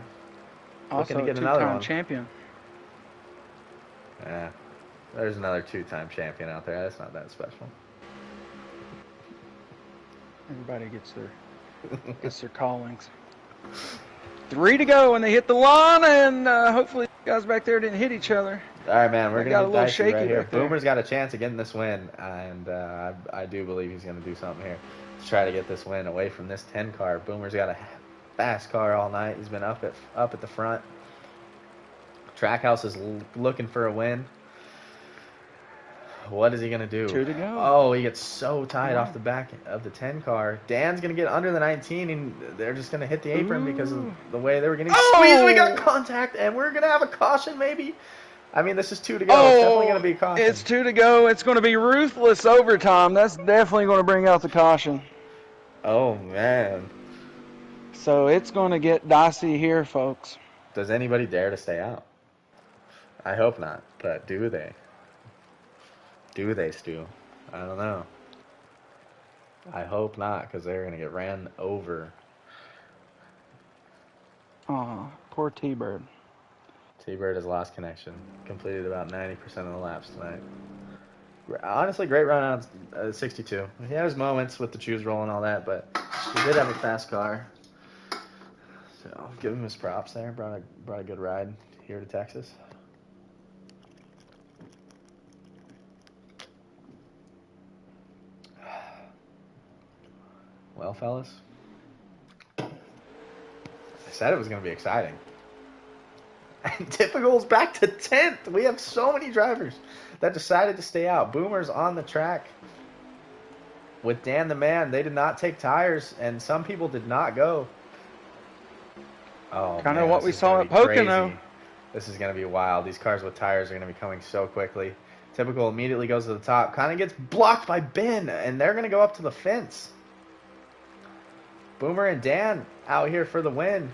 Speaker 2: Also
Speaker 1: Looking to
Speaker 2: a
Speaker 1: get another
Speaker 2: 2-time
Speaker 1: one.
Speaker 2: champion.
Speaker 1: Yeah. There's another 2-time champion out there. That's not that special.
Speaker 2: Everybody gets their callings. 3 to go, and they hit the line, and hopefully the guys back there didn't hit each other.
Speaker 1: All right, man. We're
Speaker 2: They
Speaker 1: going
Speaker 2: got
Speaker 1: to
Speaker 2: a
Speaker 1: get
Speaker 2: little
Speaker 1: dicey
Speaker 2: shaky
Speaker 1: right here.
Speaker 2: back there.
Speaker 1: Boomer's got a chance of getting this win, and I do believe he's going to do something here to try to get this win away from this 10 car. Boomer's got a fast car all night. He's been up at the front. Trackhouse is looking for a win. What is he going to do?
Speaker 2: 2 to go.
Speaker 1: Oh, he gets so tight
Speaker 2: Come
Speaker 1: off
Speaker 2: on.
Speaker 1: the back of the 10 car. Dan's going to get under the 19, and they're just going to hit the apron because of
Speaker 2: Ooh.
Speaker 1: the way they were getting
Speaker 2: Oh!
Speaker 1: squeezed. We got contact, and we're going to have a caution maybe. I mean, this is 2 to go. It's definitely going to be a caution.
Speaker 2: It's 2 to go. It's going to be ruthless overtime. That's definitely going to bring out the caution.
Speaker 1: Oh, man.
Speaker 2: So it's going to get dicey here, folks.
Speaker 1: Does anybody dare to stay out? I hope not, but do they? Do they, Stu? I don't know. I hope not, because they're going to get ran over.
Speaker 2: Oh, poor T-Bird.
Speaker 1: T-Bird has lost connection. Completed about 90% of the laps tonight. Honestly, great run out 62. He had his moments with the choose roll and all that, but he did have a fast car. So give him his props there. Brought a good ride here to Texas. Well, fellas, I said it was going to be exciting. And Typical's back to 10th. We have so many drivers that decided to stay out. Boomer's on the track with Dan the Man. They did not take tires, and some people did not go. Oh,
Speaker 2: Kind of what we saw at Pocono.
Speaker 1: This is going to be wild. These cars with tires are going to be coming so quickly. Typical immediately goes to the top. Kind of gets blocked by Ben, and they're going to go up to the fence. Boomer and Dan out here for the win.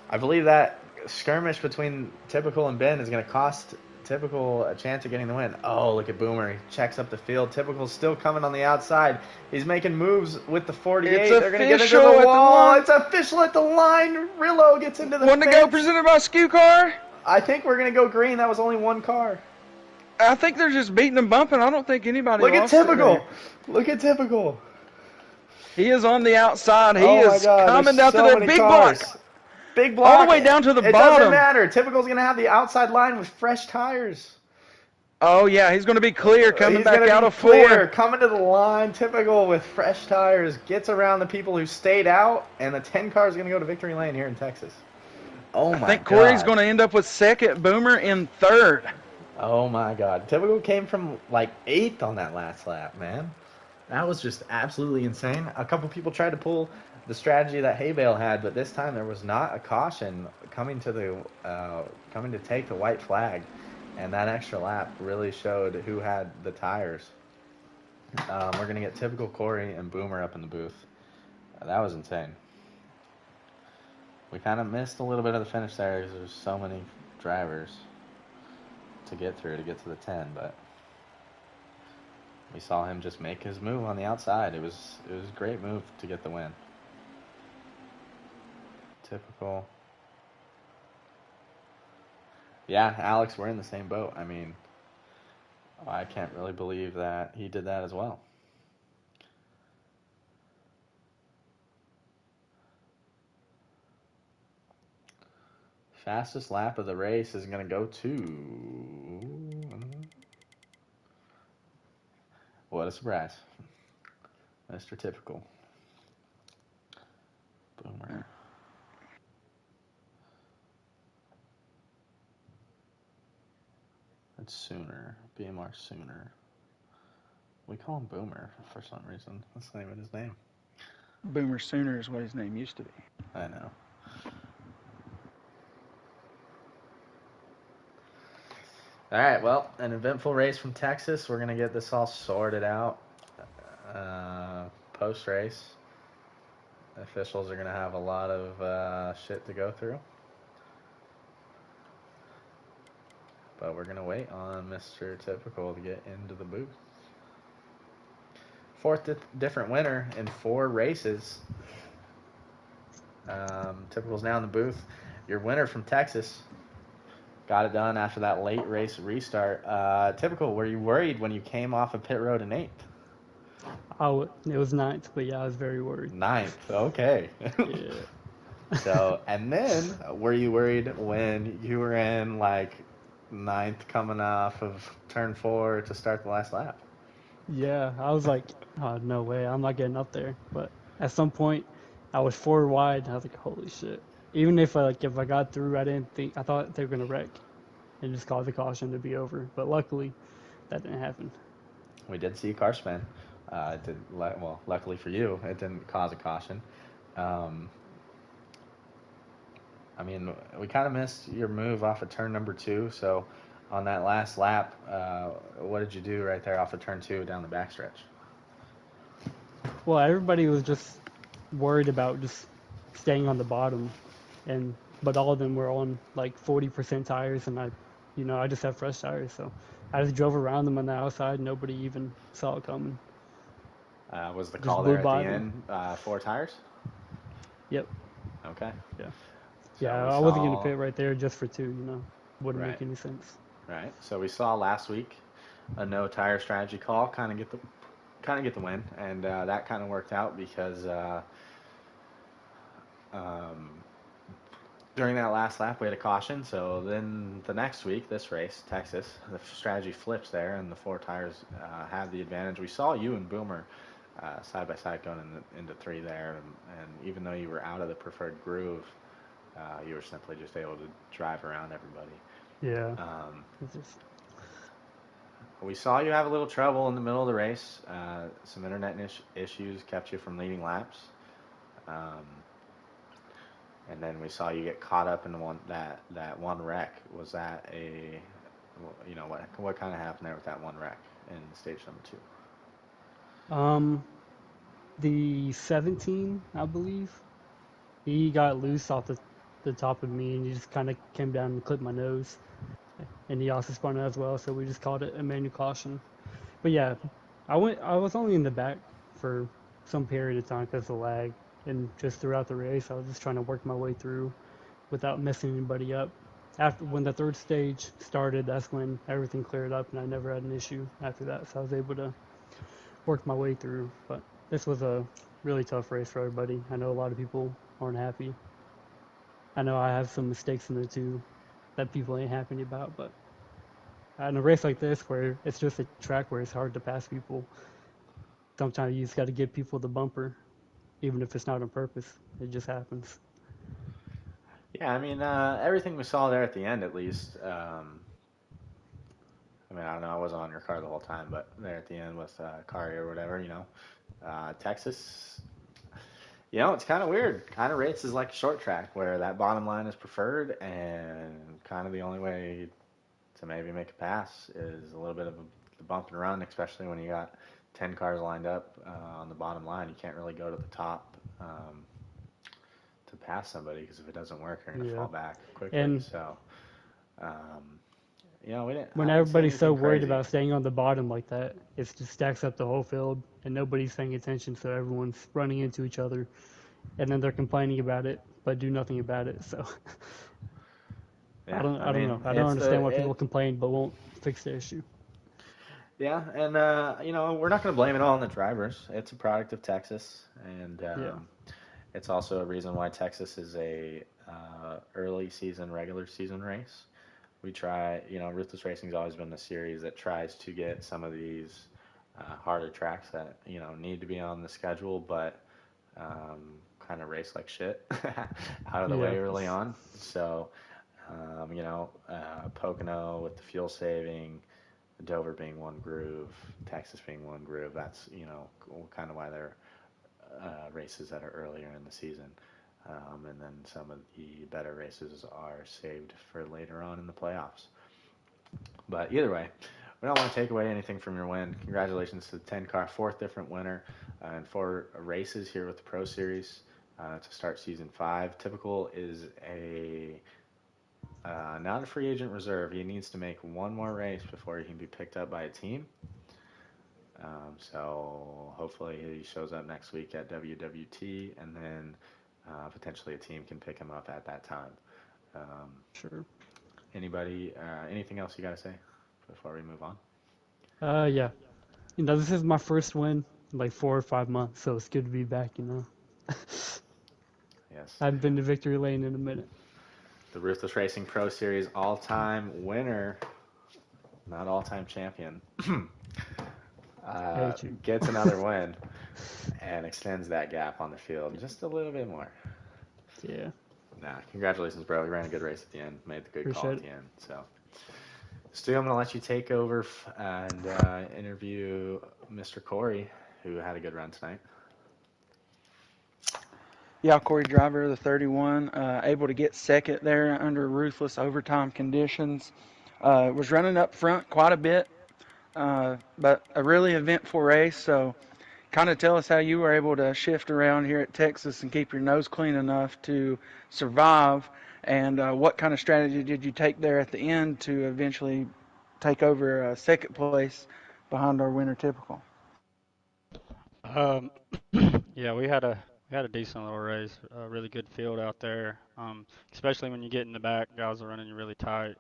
Speaker 1: I believe that skirmish between Typical and Ben is going to cost Typical a chance of getting the win. Oh, look at Boomer. He checks up the field. Typical's still coming on the outside. He's making moves with the 48. They're going to get into the wall. It's official at the line. Rillo gets into the fence.
Speaker 2: 1 to go, presented by Skew Car.
Speaker 1: I think we're going to go green. That was only one car.
Speaker 2: I think they're just beating and bumping. I don't think anybody
Speaker 1: Look at
Speaker 2: lost it
Speaker 1: Typical.
Speaker 2: there.
Speaker 1: Look at Typical.
Speaker 2: He is on the outside. He
Speaker 1: Oh my
Speaker 2: is
Speaker 1: God,
Speaker 2: coming
Speaker 1: there's
Speaker 2: down to
Speaker 1: so
Speaker 2: the
Speaker 1: many
Speaker 2: big
Speaker 1: cars.
Speaker 2: block.
Speaker 1: Big block.
Speaker 2: All the way down to the
Speaker 1: It
Speaker 2: bottom.
Speaker 1: doesn't matter. Typical's going to have the outside line with fresh tires.
Speaker 2: Oh, yeah, he's going to be clear coming
Speaker 1: He's
Speaker 2: back
Speaker 1: gonna
Speaker 2: out
Speaker 1: be
Speaker 2: of
Speaker 1: clear,
Speaker 2: four.
Speaker 1: coming to the line. Typical with fresh tires. Gets around the people who stayed out, and the 10 car is going to go to victory lane here in Texas. Oh, my God.
Speaker 2: I think Corey's going to end up with second, Boomer in third.
Speaker 1: Oh, my God. Typical came from, like, 8th on that last lap, man. That was just absolutely insane. A couple people tried to pull the strategy that Haybale had, but this time there was not a caution coming to take the white flag, and that extra lap really showed who had the tires. We're gonna get Typical, Corey, and Boomer up in the booth. That was insane. We kind of missed a little bit of the finish there because there's so many drivers to get through to get to the 10, but we saw him just make his move on the outside. It was a great move to get the win. Typical. Yeah, Alex, we're in the same boat. I mean, I can't really believe that he did that as well. Fastest lap of the race is going to go to... What a surprise. Mr. Typical. Boomer. It's Sooner. BMR Sooner. We call him Boomer for some reason. That's the name of his name.
Speaker 2: Boomer Sooner is what his name used to be.
Speaker 1: I know. All right, well, an eventful race from Texas. We're going to get this all sorted out post-race. Officials are going to have a lot of shit to go through. But we're going to wait on Mr. Typical to get into the booth. Fourth different winner in 4 races. Typical's now in the booth. Your winner from Texas got it done after that late race restart. Typical, were you worried when you came off of pit road in 8th?
Speaker 4: It was 9th, but yeah, I was very worried.
Speaker 1: 9th, okay.
Speaker 4: Yeah.
Speaker 1: So, and then, were you worried when you were in, like, 9th coming off of turn 4 to start the last lap?
Speaker 4: Yeah, I was like, oh, no way, I'm not getting up there. But at some point, I was 4 wide, and I was like, holy shit. Even if I got through, I thought they were going to wreck and just cause a caution to be over. But luckily, that didn't happen.
Speaker 1: We did see a car spin. Luckily for you, it didn't cause a caution. Um, I mean, we kind of missed your move off of turn number 2. So, on that last lap, what did you do right there off of turn 2 down the backstretch?
Speaker 4: Well, everybody was just worried about just staying on the bottom, but all of them were on like 40% tires, and I just have fresh tires, so I just drove around them on the outside. Nobody even saw it coming.
Speaker 1: Was the
Speaker 4: Just
Speaker 1: call
Speaker 4: blew
Speaker 1: there at the
Speaker 4: by them.
Speaker 1: end 4 tires?
Speaker 4: Yep.
Speaker 1: Okay.
Speaker 4: Yeah.
Speaker 1: So
Speaker 4: Yeah.
Speaker 1: we
Speaker 4: I wasn't gonna
Speaker 1: saw
Speaker 4: pit right there just for 2. Wouldn't
Speaker 1: right,
Speaker 4: make any sense.
Speaker 1: right. So we saw last week a no tire strategy call, kind of get the win, and that kind of worked out because um, during that last lap we had a caution. So then the next week, this race, Texas, the strategy flips there, and the 4 tires have the advantage. We saw you and Boomer side by side going into 3 there, and even though you were out of the preferred groove, you were simply just able to drive around everybody.
Speaker 4: Yeah.
Speaker 1: Um,
Speaker 4: It's just,
Speaker 1: we saw you have a little trouble in the middle of the race. Some internet issues kept you from leading laps. Um, and then we saw you get caught up in that one wreck. Was that what kind of happened there with that one wreck in stage number 2?
Speaker 4: the 17, I believe, he got loose off the top of me, and he just kind of came down and clipped my nose, and he also spun out as well. So we just called it a manual caution. But yeah, I was only in the back for some period of time because of the lag, and just throughout the race, I was just trying to work my way through without messing anybody up. After when the third stage started, that's when everything cleared up, and I never had an issue after that. So I was able to work my way through. But this was a really tough race for everybody. I know a lot of people aren't happy. I know I have some mistakes in there too that people ain't happy about, but in a race like this where it's just a track where it's hard to pass people, sometimes you just got to give people the bumper, even if it's not on purpose. It just happens.
Speaker 1: Yeah, I mean, everything we saw there at the end, at least. I mean, I don't know, I wasn't on your car the whole time, but there at the end with Kari or whatever, Texas, it's kind of weird. Kind of races like a short track where that bottom line is preferred, and kind of the only way to maybe make a pass is a little bit of a bump and run, especially when you got 10 cars lined up on the bottom line. You can't really go to the top to pass somebody because if it doesn't work, you're going to
Speaker 4: Yeah.
Speaker 1: fall back quickly.
Speaker 4: And
Speaker 1: So, um,
Speaker 4: when
Speaker 1: I didn't see
Speaker 4: everybody's so
Speaker 1: anything
Speaker 4: worried
Speaker 1: crazy.
Speaker 4: about staying on the bottom like that, it just stacks up the whole field, and nobody's paying attention, so everyone's running into each other, and then they're complaining about it, but do nothing about it. So
Speaker 1: Yeah, I
Speaker 4: I don't know.
Speaker 1: mean,
Speaker 4: I don't understand why people complain but won't fix the issue.
Speaker 1: yeah, and we're not going to blame it all on the drivers. It's a product of Texas, and
Speaker 4: Yeah.
Speaker 1: it's also a reason why Texas is a early season, regular season race. We try, Ruthless Racing's always been a series that tries to get some of these harder tracks that need to be on the schedule, but kind of race like shit out of the
Speaker 4: Yeah.
Speaker 1: way early on. So, Pocono with the fuel saving, Dover being one groove, Texas being one groove. That's kind of why they're races that are earlier in the season, and then some of the better races are saved for later on in the playoffs. But either way, we don't want to take away anything from your win. Congratulations to the 10 car, 4th different winner, and 4 races here with the Pro Series to start season 5. Typical is a not a free agent reserve. He needs to make one more race before he can be picked up by a team. So hopefully he shows up next week at WWT, and then potentially a team can pick him up at that time.
Speaker 4: Sure.
Speaker 1: Anything else you got to say before we move on?
Speaker 4: Yeah. This is my first win in like 4 or 5 months, so it's good to be back.
Speaker 1: Yes.
Speaker 4: I haven't been to victory lane in a minute.
Speaker 1: The Ruthless Racing Pro Series all-time winner, not all-time champion,
Speaker 4: I hate you.
Speaker 1: gets another win and extends that gap on the field just a little bit more.
Speaker 4: Yeah.
Speaker 1: Nah, congratulations, bro. You ran a good race at the end, made the good call
Speaker 4: Appreciate
Speaker 1: at
Speaker 4: it.
Speaker 1: the end. So, Stu, I'm going to let you take over and interview Mr. Corey, who had a good run tonight.
Speaker 2: Yeah, Corey Driver, the 31, able to get second there under ruthless overtime conditions. Was running up front quite a bit, but a really eventful race. So, kind of tell us how you were able to shift around here at Texas and keep your nose clean enough to survive, and what kind of strategy did you take there at the end to eventually take over second place behind our winner typical?
Speaker 5: Um, yeah, we had a decent little race, a really good field out there. Especially when you get in the back, guys are running you really tight.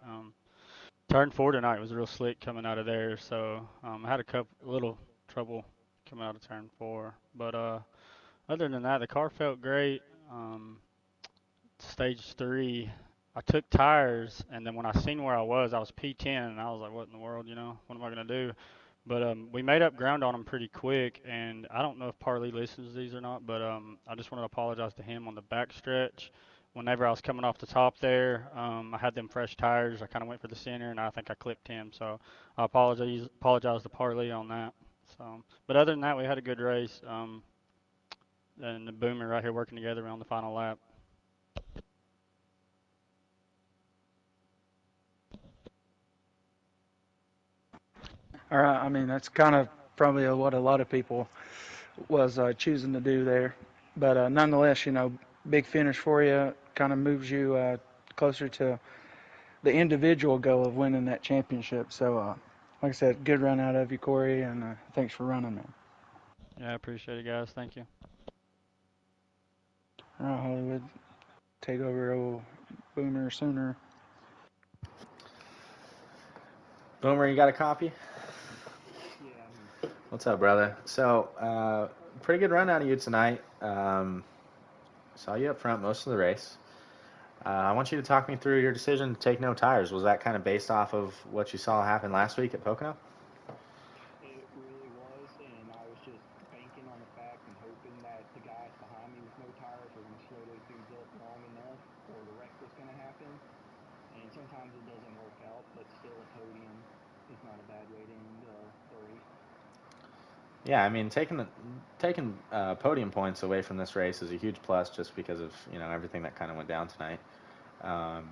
Speaker 5: Turn four tonight was real slick coming out of there, so I had a couple little trouble coming out of turn four. But other than that, the car felt great. Um, Stage three, I took tires, and then when I seen where I was P10, and I was like, what in the world, what am I gonna do? But we made up ground on him pretty quick, and I don't know if Parley listens to these or not, but I just want to apologize to him on the back stretch. Whenever I was coming off the top there, I had them fresh tires. I kind of went for the center, and I think I clipped him. So I apologize to Parley on that. So, but other than that, we had a good race. And the Boomer right here working together on the final lap.
Speaker 2: All right, I mean that's kind of probably what a lot of people was choosing to do there, but nonetheless, big finish for you kind of moves you closer to the individual goal of winning that championship. So, like I said, good run out of you, Corey, and thanks for running, man.
Speaker 5: Yeah, I appreciate it, guys. Thank you.
Speaker 2: All right, Hollywood, take over old Boomer Sooner.
Speaker 1: Boomer, you got a copy?
Speaker 3: Yeah,
Speaker 1: What's up, brother? So, pretty good run out of you tonight. Saw you up front most of the race. I want you to talk me through your decision to take no tires. Was that kind of based off of what you saw happen last week at Pocono?
Speaker 3: it really was, and I was just banking on the fact and hoping that the guys behind me with no tires were going to slow those dudes up long enough, or the wreck was going to happen. And sometimes it doesn't work out, but still a podium is not a bad way to end the race.
Speaker 1: Yeah, I mean, taking podium points away from this race is a huge plus, just because of everything that kind of went down tonight. Um,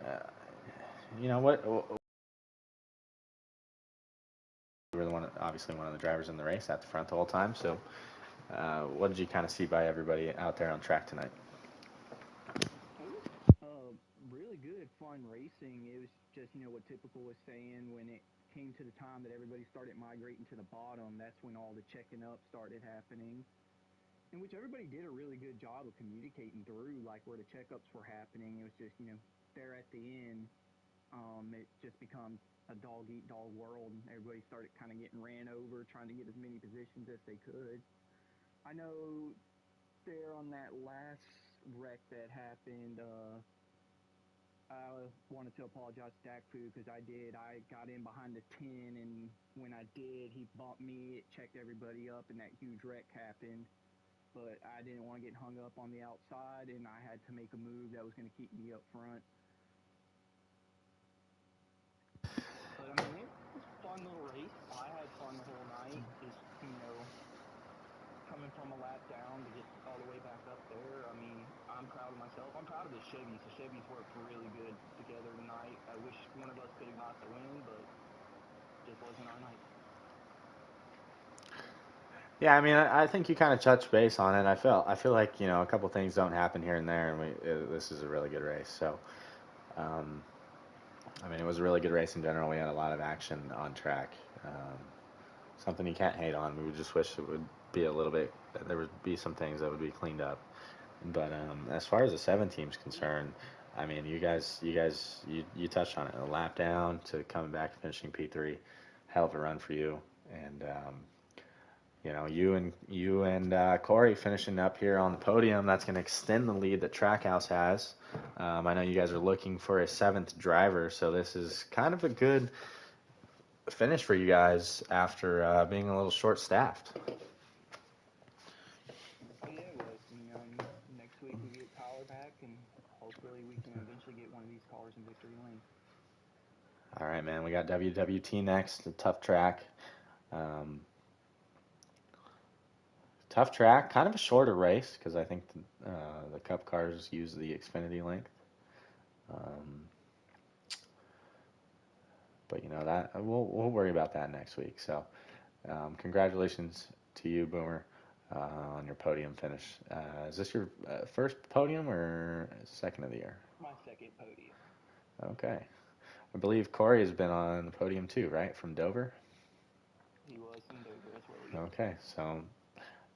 Speaker 1: uh, what? You were the one, obviously one of the drivers in the race at the front the whole time. So, what did you kind of see by everybody out there on track tonight?
Speaker 3: It was really good, fun racing. It was just, what Typical was saying when it came to the time that everybody started migrating to the bottom, that's when all the checking up started happening. In which everybody did a really good job of communicating through, like where the checkups were happening. It was just, there at the end, it just becomes a dog eat dog world. And everybody started kind of getting ran over, trying to get as many positions as they could. I know there on that last wreck that happened, I wanted to apologize to Dakfu because I did. I got in behind the 10, and when I did, he bumped me. It checked everybody up, and that huge wreck happened. But I didn't want to get hung up on the outside, and I had to make a move that was going to keep me up front. But I mean, it was a fun little race. I had fun the whole night. Just coming from a lap down to get all the way back up there. I mean, I'm proud of myself. I'm proud of the Chevys. The Chevys worked really good together tonight. I wish one of us could have got the win, but just wasn't our night.
Speaker 1: Yeah, I mean, I think you kind of touched base on it. I feel like a couple things don't happen here and there, and this is a really good race. So, um, I mean, it was a really good race in general. We had a lot of action on track. Something you can't hate on. We would just wish it would be a little bit. There would be some things that would be cleaned up. But as far as the seven team's concerned, I mean, you touched on it. A lap down to coming back and finishing P3, hell of a run for you. And you and Corey finishing up here on the podium. That's going to extend the lead that Trackhouse has. I know you guys are looking for a seventh driver, so this is kind of a good finish for you guys after being a little short-staffed.
Speaker 3: Oh yeah, it was. And next week we get Tyler back, and hopefully we can eventually get one of these cars in victory lane.
Speaker 1: All right, man. We got WWT next. A tough track. Um, Tough track. Kind of a shorter race because I think the Cup cars use the Xfinity length. Um, but that we'll worry about that next week. So, congratulations to you, Boomer, on your podium finish. Is this your first podium or second of the year?
Speaker 3: My second podium.
Speaker 1: Okay. I believe Corey has been on the podium too, right? From Dover?
Speaker 3: He was from Dover as well. Yeah.
Speaker 1: Okay, so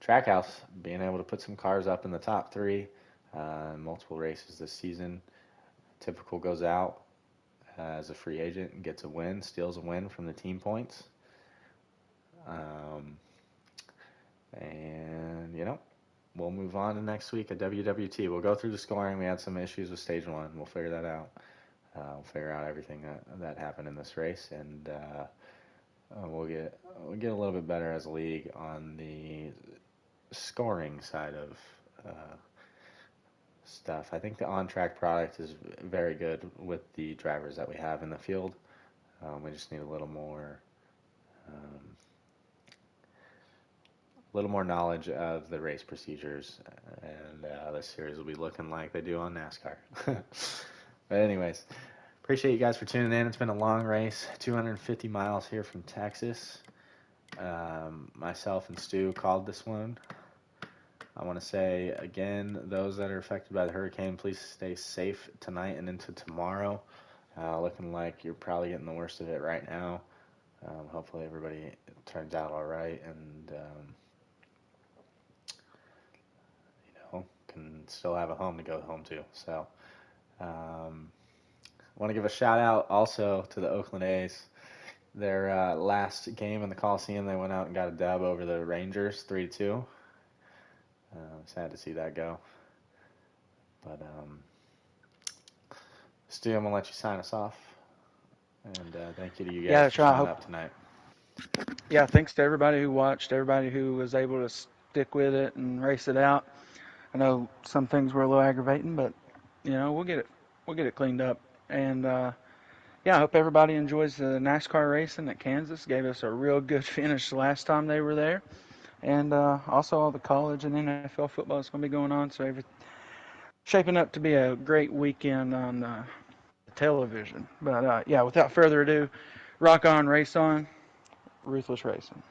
Speaker 1: Trackhouse being able to put some cars up in the top three in multiple races this season. Typical goes out as a free agent and gets a win, steals a win from the team points. And, we'll move on to next week at WWT. We'll go through the scoring. We had some issues with stage one. We'll figure that out. We'll figure out everything that happened in this race, and we'll get a little bit better as a league on the scoring side of stuff. I think the on-track product is very good with the drivers that we have in the field. We just need a little more knowledge of the race procedures, and this series will be looking like they do on NASCAR. But anyways, appreciate you guys for tuning in. It's been a long race, 250 miles here from Texas. Myself and Stu called this one. I want to say, again, those that are affected by the hurricane, please stay safe tonight and into tomorrow. Looking like you're probably getting the worst of it right now. Hopefully everybody turns out all right and, can still have a home to go home to. So, I want to give a shout out also to the Oakland A's. Their last game in the Coliseum, they went out and got a dub over the Rangers, 3-2. Sad to see that go. But, Stu, I'm going to let you sign us off. And thank you to you guys
Speaker 2: Yeah,
Speaker 1: for
Speaker 2: try.
Speaker 1: showing up tonight.
Speaker 2: Yeah, thanks to everybody who watched, everybody who was able to stick with it and race it out. I know some things were a little aggravating, but we'll get it cleaned up. And yeah, I hope everybody enjoys the NASCAR racing at Kansas. Gave us a real good finish the last time they were there. And also all the college and NFL football is going to be going on, so shaping up to be a great weekend on television. But yeah, without further ado, rock on, race on, Ruthless Racing.